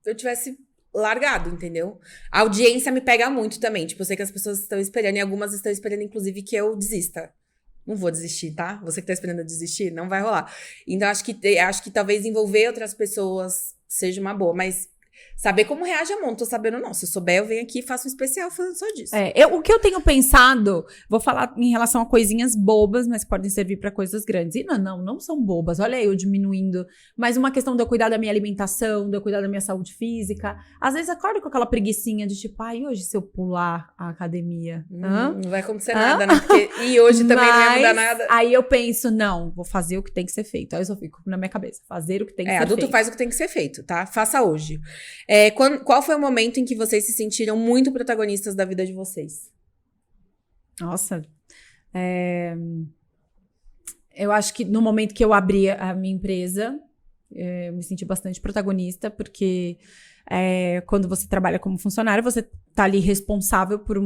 eu tivesse largado, entendeu? A audiência me pega muito também. Tipo, eu sei que as pessoas estão esperando, e algumas estão esperando, inclusive, que eu desista. Não vou desistir, tá? Você que tá esperando eu desistir, não vai rolar. Então, acho que talvez envolver outras pessoas seja uma boa, mas saber como reage a mão, não tô sabendo não. Se eu souber, eu venho aqui e faço um especial falando só disso. O que eu tenho pensado, vou falar em relação a coisinhas bobas, mas podem servir pra coisas grandes. E não são bobas. Olha eu diminuindo. Mas uma questão de eu cuidar da minha alimentação, de eu cuidar da minha saúde física. Às vezes acordo com aquela preguicinha de tipo, hoje se eu pular a academia? Não vai acontecer nada, né? E hoje também não vai mudar nada. Aí eu penso, não, vou fazer o que tem que ser feito. Aí eu só fico na minha cabeça, fazer o que tem que ser feito. Adulto faz o que tem que ser feito, tá? Faça hoje. Qual foi o momento em que vocês se sentiram muito protagonistas da vida de vocês? Nossa, eu acho que no momento que eu abri a minha empresa, eu me senti bastante protagonista, porque quando você trabalha como funcionário, você tá ali responsável por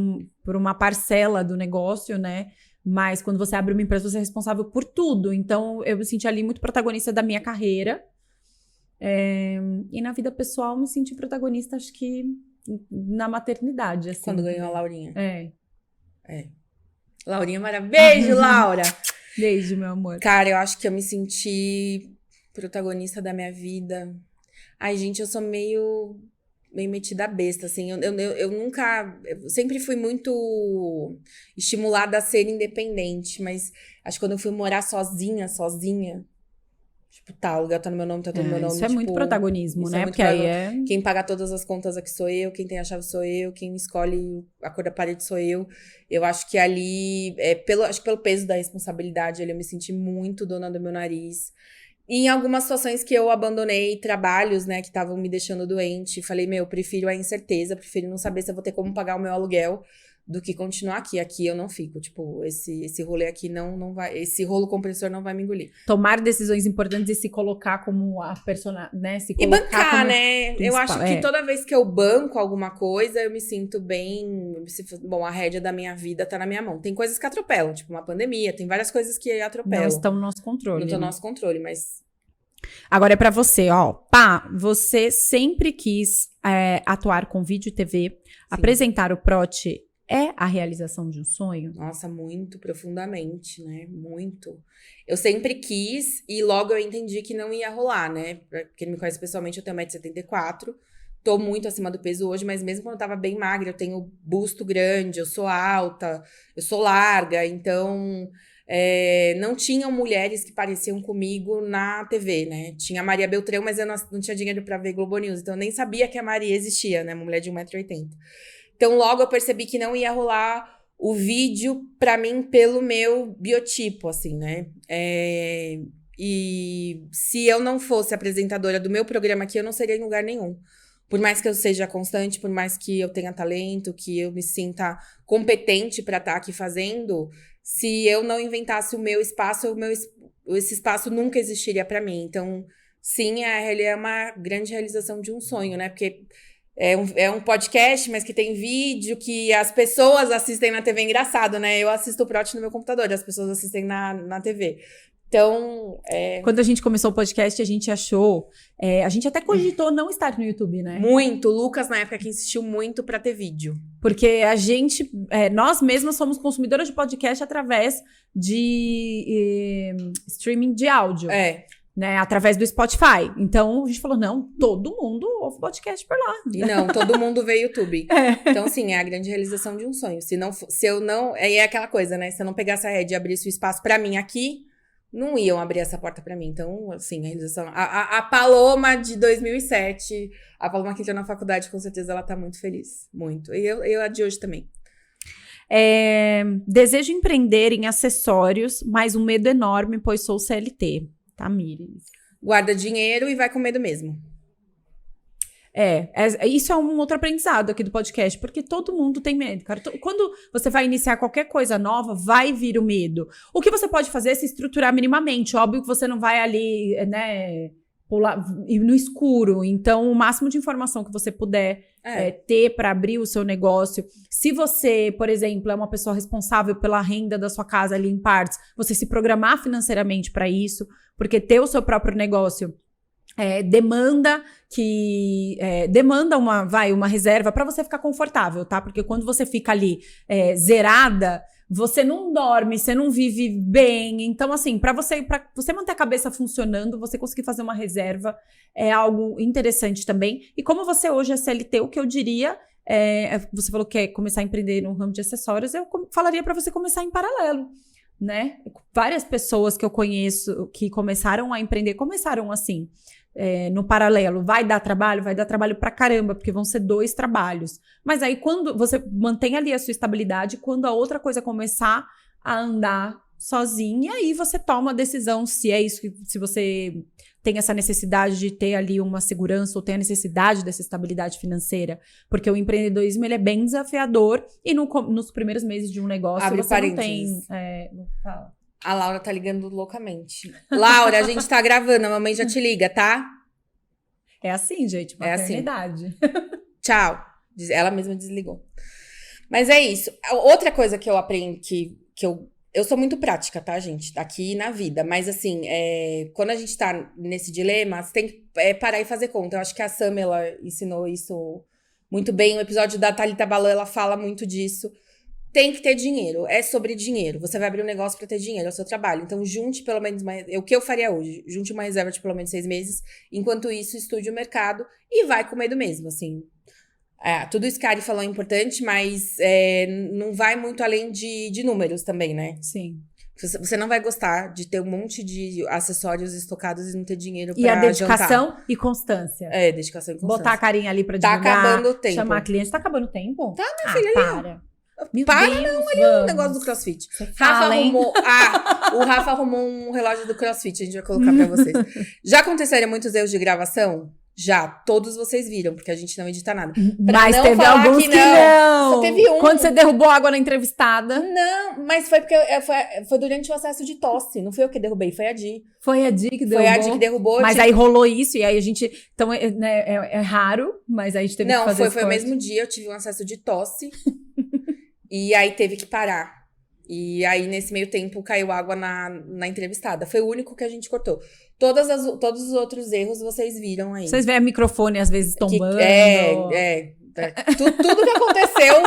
uma parcela do negócio, né? Mas quando você abre uma empresa, você é responsável por tudo. Então, eu me senti ali muito protagonista da minha carreira. E na vida pessoal, me senti protagonista, acho que na maternidade, assim. Quando ganhou a Laurinha. Laurinha maravilhosa. Beijo, Laura! Beijo, meu amor. Cara, eu acho que eu me senti protagonista da minha vida. Ai, gente, eu sou meio metida besta, assim. Eu nunca... Eu sempre fui muito estimulada a ser independente, mas acho que quando eu fui morar sozinha... Tipo, tá, o lugar tá no meu nome, tá tudo no meu nome. Isso é muito protagonismo, né? Porque aí quem paga todas as contas aqui sou eu, quem tem a chave sou eu, quem escolhe a cor da parede sou eu. Eu acho que ali, acho que pelo peso da responsabilidade, ali eu me senti muito dona do meu nariz. E em algumas situações que eu abandonei trabalhos, né, que estavam me deixando doente, falei, prefiro a incerteza, prefiro não saber se eu vou ter como pagar o meu aluguel, do que continuar aqui. Aqui eu não fico. Tipo, esse rolê aqui não vai... Esse rolo compressor não vai me engolir. Tomar decisões importantes e se colocar como a personagem, né? Se e colocar bancar, como né? Eu acho que toda vez que eu banco alguma coisa, eu me sinto bem... Bom, a rédea da minha vida tá na minha mão. Tem coisas que atropelam, tipo uma pandemia. Tem várias coisas que atropelam. Não estão no nosso controle. Não estão no nosso controle, mas... Agora é pra você, ó. Você sempre quis atuar com vídeo e TV. Sim. Apresentar o Prote é a realização de um sonho? Nossa, muito profundamente, né? Muito. Eu sempre quis e logo eu entendi que não ia rolar, né? Pra quem me conhece pessoalmente, eu tenho 1,74 m. Tô muito acima do peso hoje, mas mesmo quando eu tava bem magra, eu tenho busto grande, eu sou alta, eu sou larga, então... não tinham mulheres que pareciam comigo na TV, né? Tinha a Maria Beltrão, mas eu não tinha dinheiro pra ver Globo News, então eu nem sabia que a Maria existia, né? Uma mulher de 1,80 m. Então, logo eu percebi que não ia rolar o vídeo pra mim pelo meu biotipo, assim, né? E se eu não fosse apresentadora do meu programa aqui, eu não seria em lugar nenhum. Por mais que eu seja constante, por mais que eu tenha talento, que eu me sinta competente pra estar aqui fazendo, se eu não inventasse o meu espaço, esse espaço nunca existiria pra mim. Então, sim, ele é uma grande realização de um sonho, né? Porque... É um podcast, mas que tem vídeo, que as pessoas assistem na TV. Engraçado, né? Eu assisto o Prote no meu computador, as pessoas assistem na TV. Então, Quando a gente começou o podcast, a gente achou... a gente até cogitou não estar no YouTube, né? muito. O Lucas, na época, que insistiu muito pra ter vídeo. Porque a gente... nós mesmas somos consumidoras de podcast através de streaming de áudio. Né, através do Spotify. Então, a gente falou, não, todo mundo ouve podcast por lá. E não, todo mundo vê YouTube. Então, assim, é a grande realização de um sonho. Se eu não... Aí é aquela coisa, né? Se eu não pegasse a rede e abrisse o espaço pra mim aqui, não iam abrir essa porta pra mim. Então, assim, a realização... A Paloma de 2007, a Paloma que entrou na faculdade, com certeza ela tá muito feliz. Muito. E eu a de hoje também. Desejo empreender em acessórios, mas um medo enorme, pois sou CLT. Tamires. Guarda dinheiro e vai com medo mesmo. Isso é um outro aprendizado aqui do podcast, porque todo mundo tem medo, cara. Quando você vai iniciar qualquer coisa nova, vai vir o medo. O que você pode fazer é se estruturar minimamente. Óbvio que você não vai ali, né, pular no escuro. Então, o máximo de informação que você puder ter para abrir o seu negócio. Se você, por exemplo, é uma pessoa responsável pela renda da sua casa ali em partes, você se programar financeiramente para isso, porque ter o seu próprio negócio demanda uma reserva para você ficar confortável, tá? Porque quando você fica ali zerada, você não dorme, você não vive bem. Então, assim, para você manter a cabeça funcionando, você conseguir fazer uma reserva é algo interessante também. E como você hoje é CLT, o que eu diria você falou que quer começar a empreender no ramo de acessórios, eu falaria para você começar em paralelo, né? Várias pessoas que eu conheço que começaram a empreender, começaram assim, no paralelo. Vai dar trabalho pra caramba, porque vão ser 2 trabalhos. Mas aí, quando você mantém ali a sua estabilidade, quando a outra coisa começar a andar sozinha, aí você toma a decisão se é isso, se você tem essa necessidade de ter ali uma segurança ou tem a necessidade dessa estabilidade financeira. Porque o empreendedorismo, ele é bem desafiador e nos primeiros meses de um negócio Abre você parênteses. não tem... Fala. A Laura tá ligando loucamente. Laura, a gente tá gravando, a mamãe já te liga, tá? É assim, gente, maternidade. Tchau. Ela mesma desligou. Mas é isso. Outra coisa que eu aprendi, que eu sou muito prática, tá, gente? Aqui na vida. Mas, assim, quando a gente tá nesse dilema, você tem que parar e fazer conta. Eu acho que a Sam, ela ensinou isso muito bem. O episódio da Thalita Balan, ela fala muito disso. Tem que ter dinheiro. É sobre dinheiro. Você vai abrir um negócio pra ter dinheiro. É o seu trabalho. Então, junte pelo menos o que eu faria hoje? Junte uma reserva de pelo menos 6 meses. Enquanto isso, estude o mercado e vai com medo mesmo, assim. Tudo isso que a Ari falou é importante, mas não vai muito além de números também, né? Sim. Você não vai gostar de ter um monte de acessórios estocados e não ter dinheiro pra E a dedicação jantar. e constância. Dedicação e constância. Botar a carinha ali pra Tá divulgar. acabando o tempo. Chamar cliente. Tá acabando o tempo? Tá, minha filha, ali, ó. para. Meu Para Deus, não, ali é o negócio do CrossFit. O Rafa arrumou um relógio do CrossFit, a gente vai colocar pra vocês. Já aconteceram muitos erros de gravação? Já, todos vocês viram, porque a gente não edita nada. Mas não teve falar alguns que que não. Só teve um. Quando você derrubou água na entrevistada. Não, mas foi porque foi durante o acesso de tosse. Não fui eu que derrubei, foi a Di. Foi a Di que derrubou. Foi a Di que derrubou. Mas aí rolou isso, e aí a gente... Então, é raro, mas aí a gente teve que fazer foi o mesmo dia, eu tive um acesso de tosse. E aí teve que parar. E aí, nesse meio tempo, caiu água na entrevistada. Foi o único que a gente cortou. Todos os outros erros vocês viram aí. Vocês veem o microfone, às vezes, tombando. Tudo que aconteceu,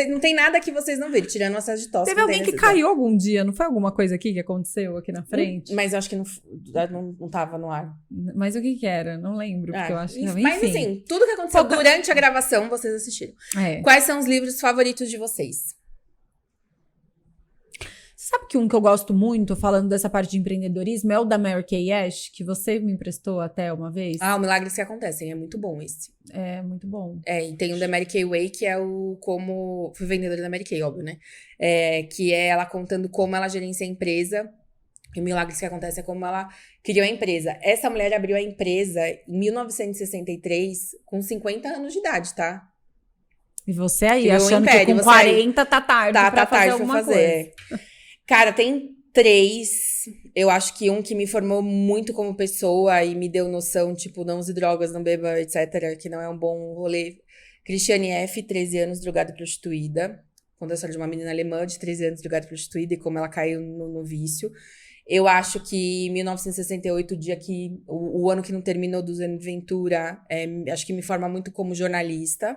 não tem nada que vocês não viram, tirando o acesso de tosse. Teve alguém que caiu algum dia, não foi alguma coisa aqui que aconteceu aqui na frente? Mas eu acho que não tava no ar. Mas o que era? Não lembro, porque eu acho que... Enfim. Mas assim, tudo que aconteceu durante a gravação, vocês assistiram. Quais são os livros favoritos de vocês? Sabe que um que eu gosto muito, falando dessa parte de empreendedorismo, é o da Mary Kay Ash, que você me emprestou até uma vez? O Milagres que Acontecem, é muito bom esse. É, muito bom. E tem o da Mary Kay Way, que é o como... Fui vendedora da Mary Kay, óbvio, né? Que é ela contando como ela gerencia a empresa. E o Milagres que Acontece é como ela criou a empresa. Essa mulher abriu a empresa em 1963, com 50 anos de idade, tá? E você aí, achando que com 40 tá tarde pra fazer alguma coisa. Cara, tem 3. Eu acho que um que me formou muito como pessoa e me deu noção, tipo, não use drogas, não beba, etc., que não é um bom rolê. Christiane F., 13 anos, drogada e prostituída. Conta a história de uma menina alemã de 13 anos, drogada e prostituída, e como ela caiu no vício. Eu acho que 1968, o ano que não terminou do Zé Ventura, acho que me forma muito como jornalista.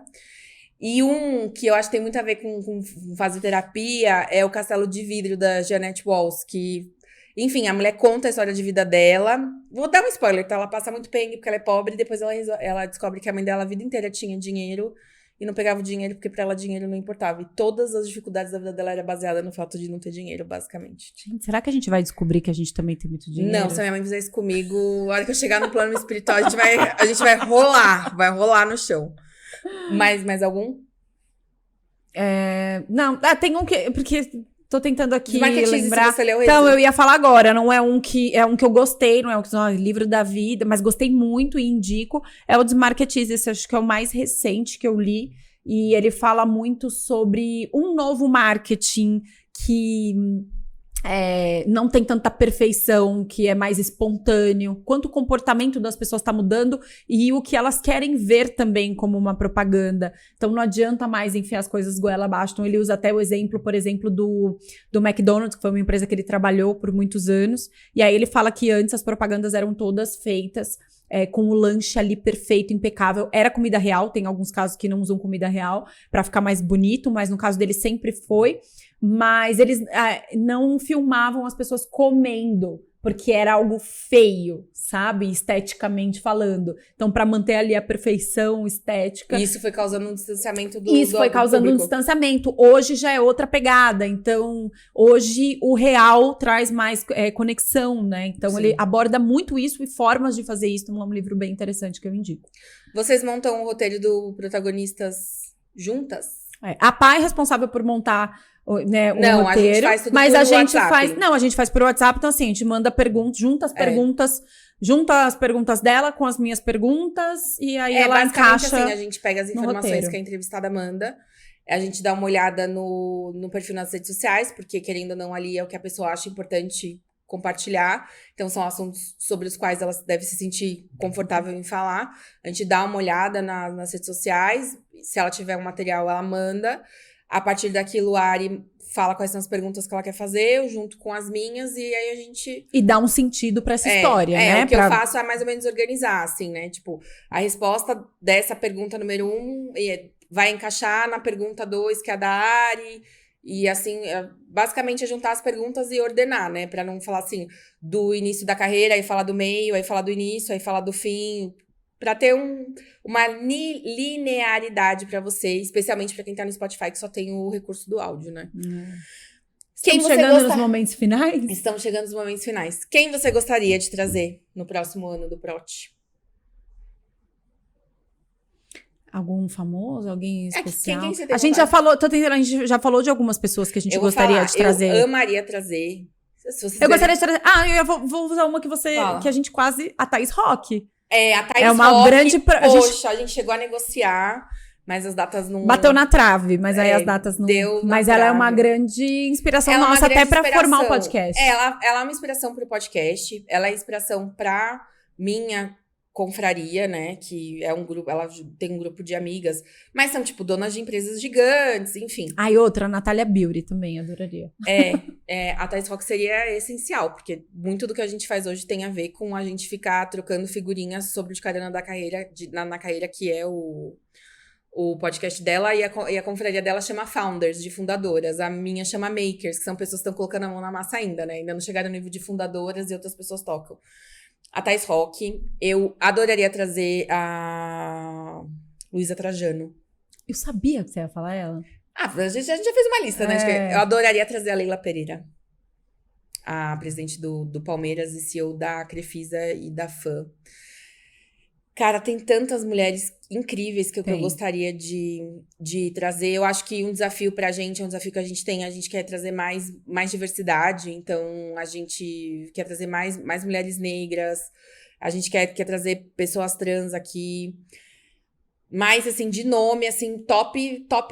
E um que eu acho que tem muito a ver com fazer terapia é o Castelo de Vidro, da Jeanette Walls, que, enfim, a mulher conta a história de vida dela. Vou dar um spoiler, tá? Ela passa muito perrengue porque ela é pobre, e depois ela descobre que a mãe dela a vida inteira tinha dinheiro e não pegava o dinheiro porque pra ela dinheiro não importava. E todas as dificuldades da vida dela era baseada no fato de não ter dinheiro, basicamente. Gente, será que a gente vai descobrir que a gente também tem muito dinheiro? Não, se a minha mãe fizer isso comigo, a hora que eu chegar no plano espiritual, a gente vai rolar no chão. Mais algum? Não, tem um que... Porque tô tentando aqui Desmarketize, lembrar. se você leu Então, esse. eu ia falar agora. Não é um que... É um que eu gostei, não é um livro da vida, mas gostei muito e indico. É o Desmarketize, esse acho que é o mais recente que eu li. E ele fala muito sobre um novo marketing que... não tem tanta perfeição, que é mais espontâneo, quanto o comportamento das pessoas está mudando e o que elas querem ver também como uma propaganda. Então não adianta mais enfiar as coisas goela abaixo. Então ele usa até o exemplo, por exemplo, do McDonald's, que foi uma empresa que ele trabalhou por muitos anos. E aí ele fala que antes as propagandas eram todas feitas com o lanche ali perfeito, impecável. Era comida real, tem alguns casos que não usam comida real para ficar mais bonito, mas no caso dele sempre foi. Mas eles não filmavam as pessoas comendo, porque era algo feio, sabe? Esteticamente falando. Então, para manter ali a perfeição estética... Isso foi causando um distanciamento do Isso foi causando um distanciamento. Hoje já é outra pegada. Então, hoje o real traz mais conexão, né? Então, ele aborda muito isso e formas de fazer isso. É um livro bem interessante que eu indico. Vocês montam o roteiro do Protagonistas juntas? A Pá é responsável por montar... Né, não, roteiro, a gente faz tudo mas por a gente WhatsApp. faz. Não, a gente faz por WhatsApp, então assim, a gente manda perguntas, junta as perguntas dela com as minhas perguntas, e aí ela encaixa. Assim, a gente pega as informações roteiro. que a entrevistada manda, a gente dá uma olhada no perfil nas redes sociais, porque querendo ou não, ali é o que a pessoa acha importante compartilhar. Então, são assuntos sobre os quais ela deve se sentir confortável em falar. A gente dá uma olhada nas redes sociais, se ela tiver um material, ela manda. A partir daquilo, a Ari fala quais são as perguntas que ela quer fazer, eu junto com as minhas, e aí a gente... E dá um sentido pra essa história, né? O que eu faço é mais ou menos organizar, assim, né? Tipo, a resposta dessa pergunta número 1 vai encaixar na pergunta 2, que é a da Ari, e assim, basicamente é juntar as perguntas e ordenar, né? Pra não falar assim, do início da carreira, aí falar do meio, aí falar do início, aí falar do fim... Pra ter uma linearidade pra você, especialmente pra quem tá no Spotify, que só tem o recurso do áudio, né? Estamos chegando nos momentos finais? Estamos chegando nos momentos finais. Quem você gostaria de trazer no próximo ano do PROT? Algum famoso? Alguém especial? Quem você tem a gente vontade? a gente já falou de algumas pessoas que a gente gostaria de trazer. Eu amaria trazer. Eu gostaria de trazer... eu vou usar uma que que a gente quase... A Thaís Roque. A Thaís uma Roque, grande... Poxa, a gente chegou a negociar, mas as datas não... Bateu na trave, mas aí as datas não... Mas ela é uma grande inspiração nossa, até pra formar o podcast. Ela é uma inspiração pro podcast, ela é inspiração pra minha confraria, né, que é um grupo, ela tem um grupo de amigas, mas são, tipo, donas de empresas gigantes, enfim. E outra, a Natália Beauty também, adoraria. A Thaís Roque seria essencial, porque muito do que a gente faz hoje tem a ver com a gente ficar trocando figurinhas sobre o de carona da carreira, na carreira, que é o podcast dela, e a confraria dela chama Founders, de fundadoras. A minha chama Makers, que são pessoas que estão colocando a mão na massa ainda, né? Ainda não chegaram no nível de fundadoras e outras pessoas tocam. A Thaís Roque, eu adoraria trazer a Luísa Trajano. Eu sabia que você ia falar ela. A gente já fez uma lista, né? Eu adoraria trazer a Leila Pereira, a presidente do Palmeiras e CEO da Crefisa e da FAM. Cara, tem tantas mulheres incríveis que eu gostaria de trazer. Eu acho que um desafio pra gente, é um desafio que a gente tem. A gente quer trazer mais diversidade. Então, a gente quer trazer mais mulheres negras. A gente quer trazer pessoas trans aqui. Mais, assim, de nome, assim, top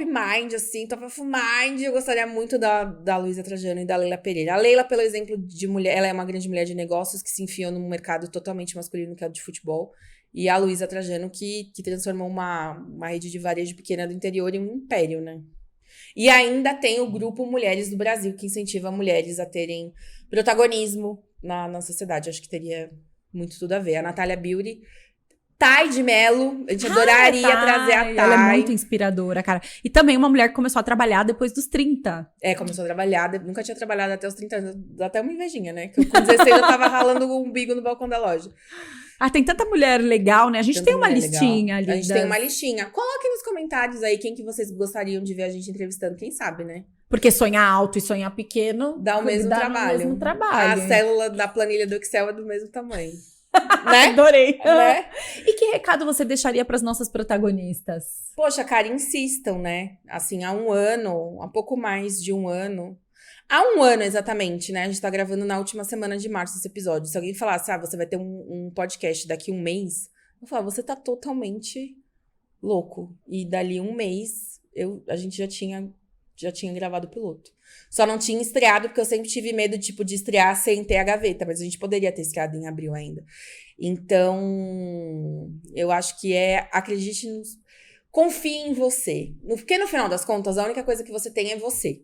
mind, assim, top of mind. Eu gostaria muito da Luísa Trajano e da Leila Pereira. A Leila, pelo exemplo de mulher, ela é uma grande mulher de negócios que se enfiou num mercado totalmente masculino, que é o de futebol. E a Luísa Trajano, que transformou uma rede de varejo pequena do interior em um império, né? E ainda tem o grupo Mulheres do Brasil, que incentiva mulheres a terem protagonismo, na sociedade. Acho que teria muito tudo a ver. A Natália Beauty, Thay de Mello, a gente adoraria trazer a Thay. Ela é muito inspiradora, cara. E também uma mulher que começou a trabalhar depois dos 30. Começou a trabalhar, nunca tinha trabalhado até os 30 anos, dá até uma invejinha, né? Que eu, com 16 eu tava ralando o umbigo no balcão da loja. Tem tanta mulher legal, né? A gente tem uma listinha ali. A gente tem uma listinha. Coloquem nos comentários aí quem que vocês gostariam de ver a gente entrevistando, quem sabe, né? Porque sonhar alto e sonhar pequeno dá o mesmo trabalho. A célula da planilha do Excel é do mesmo tamanho. Né? Adorei. Né? E que recado você deixaria para as nossas protagonistas? Poxa, cara, insistam, né? Assim, há pouco mais de um ano. Há um ano, exatamente, né? A gente tá gravando na última semana de março esse episódio. Se alguém falasse, você vai ter um podcast daqui um mês, eu falo, você tá totalmente louco. E dali um mês, a gente já tinha gravado o piloto. Só não tinha estreado, porque eu sempre tive medo, de estrear sem ter a gaveta. Mas a gente poderia ter estreado em abril ainda. Então, eu acho que acredite confie em você. Porque no final das contas, a única coisa que você tem é você.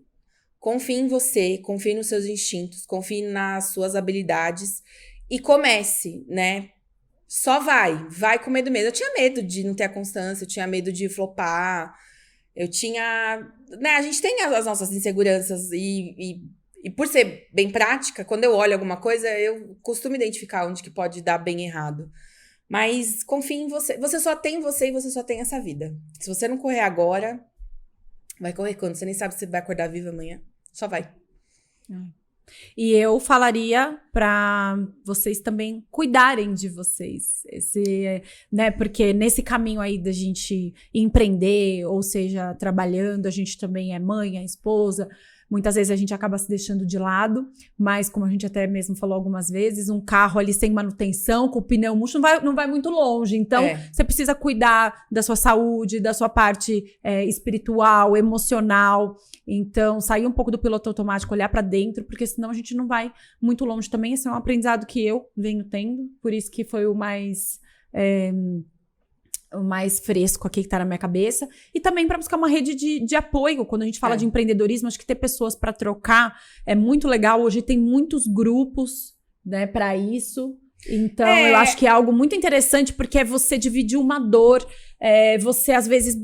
Confie em você, confie nos seus instintos, confie nas suas habilidades e comece, né? Só vai com medo mesmo. Eu tinha medo de não ter a constância, eu tinha medo de flopar, eu tinha... Né, a gente tem as nossas inseguranças e por ser bem prática, quando eu olho alguma coisa, eu costumo identificar onde que pode dar bem errado. Mas confie em você. Você só tem você e você só tem essa vida. Se você não correr agora, vai correr quando? Você nem sabe se vai acordar vivo amanhã. Só vai. E eu falaria para vocês também cuidarem de vocês. Né, porque nesse caminho aí da gente empreender, ou seja, trabalhando, a gente também é mãe, é esposa. Muitas vezes a gente acaba se deixando de lado, mas como a gente até mesmo falou algumas vezes, um carro ali sem manutenção, com o pneu murcho, não vai muito longe. Então, você precisa cuidar da sua saúde, da sua parte espiritual, emocional. Então, sair um pouco do piloto automático, olhar para dentro, porque senão a gente não vai muito longe também. Esse é um aprendizado que eu venho tendo, por isso que foi o mais fresco aqui que tá na minha cabeça. E também para buscar uma rede de apoio. Quando a gente fala de empreendedorismo, acho que ter pessoas para trocar é muito legal. Hoje tem muitos grupos, né, para isso. Então, eu acho que é algo muito interessante, porque é você dividir uma dor, você às vezes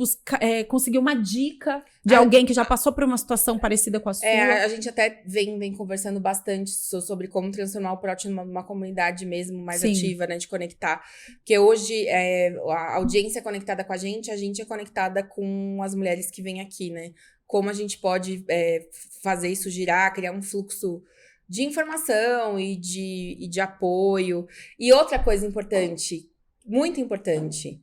conseguir uma dica de alguém que já passou por uma situação parecida com a sua. A gente até vem conversando bastante sobre como transformar o Proti numa comunidade mesmo mais ativa, né, de conectar. Porque hoje, a audiência é conectada com a gente é conectada com as mulheres que vêm aqui, né? Como a gente pode fazer isso girar, criar um fluxo de informação e de apoio. E outra coisa importante, muito importante,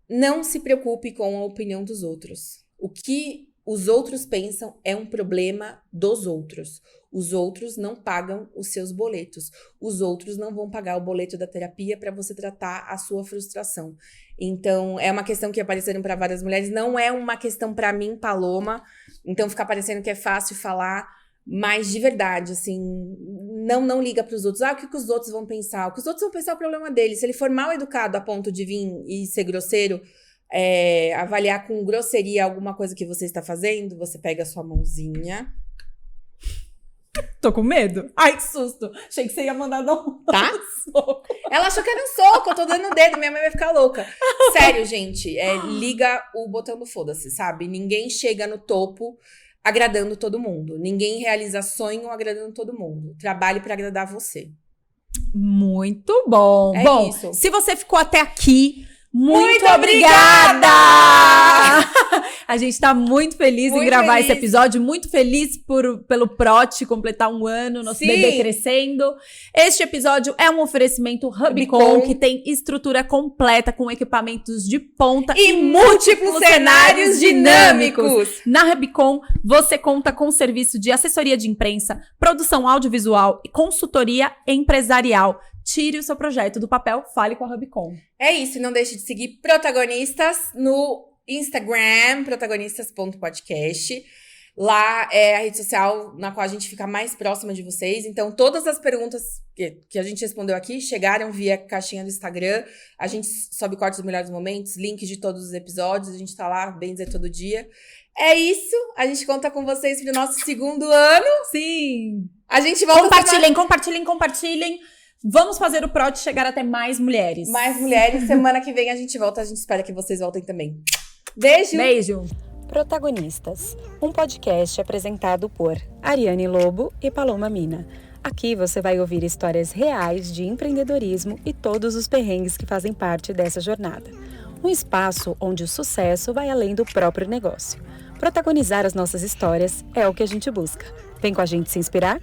não se preocupe com a opinião dos outros. O que os outros pensam é um problema dos outros. Os outros não pagam os seus boletos. Os outros não vão pagar o boleto da terapia para você tratar a sua frustração. Então, é uma questão que apareceram para várias mulheres. Não é uma questão para mim, Paloma. Então, fica parecendo que é fácil falar. Mas, de verdade, assim, não liga pros outros. O que os outros vão pensar? O que os outros vão pensar é o problema deles. Se ele for mal educado a ponto de vir e ser grosseiro, avaliar com grosseria alguma coisa que você está fazendo, você pega a sua mãozinha. Tô com medo. Ai, que susto. Achei que você ia mandar dar um soco. Ela achou que era um soco, eu tô dando o dedo, minha mãe vai ficar louca. Sério, gente, liga o botão do foda-se, sabe? Ninguém chega no topo agradando todo mundo. Ninguém realiza sonho agradando todo mundo. Trabalhe para agradar você. Muito bom. Bom, isso. Se você ficou até aqui, muito obrigada! A gente tá muito feliz em gravar esse episódio, muito feliz pelo Proti completar um ano, nosso bebê crescendo. Este episódio é um oferecimento Hubicon, que tem estrutura completa com equipamentos de ponta e múltiplos cenários dinâmicos. Na Hubicon, você conta com serviço de assessoria de imprensa, produção audiovisual e consultoria empresarial. Tire o seu projeto do papel, fale com a Hubicon. É isso, e não deixe de seguir Protagonistas no Instagram, protagonistas.podcast. Lá é a rede social na qual a gente fica mais próxima de vocês. Então, todas as perguntas que a gente respondeu aqui chegaram via caixinha do Instagram. A gente sobe cortes dos melhores momentos, links de todos os episódios. A gente tá lá, bem dizer, todo dia. É isso. A gente conta com vocês pro nosso segundo ano. Sim! A gente volta Compartilhem. Vamos fazer o Prod chegar até mais mulheres. Mais mulheres. Semana que vem a gente volta. A gente espera que vocês voltem também. Beijo. Protagonistas, um podcast apresentado por Ariane Lobo e Paloma Mina. Aqui você vai ouvir histórias reais de empreendedorismo e todos os perrengues que fazem parte dessa jornada. Um espaço onde o sucesso vai além do próprio negócio. Protagonizar as nossas histórias é o que a gente busca. Vem com a gente se inspirar?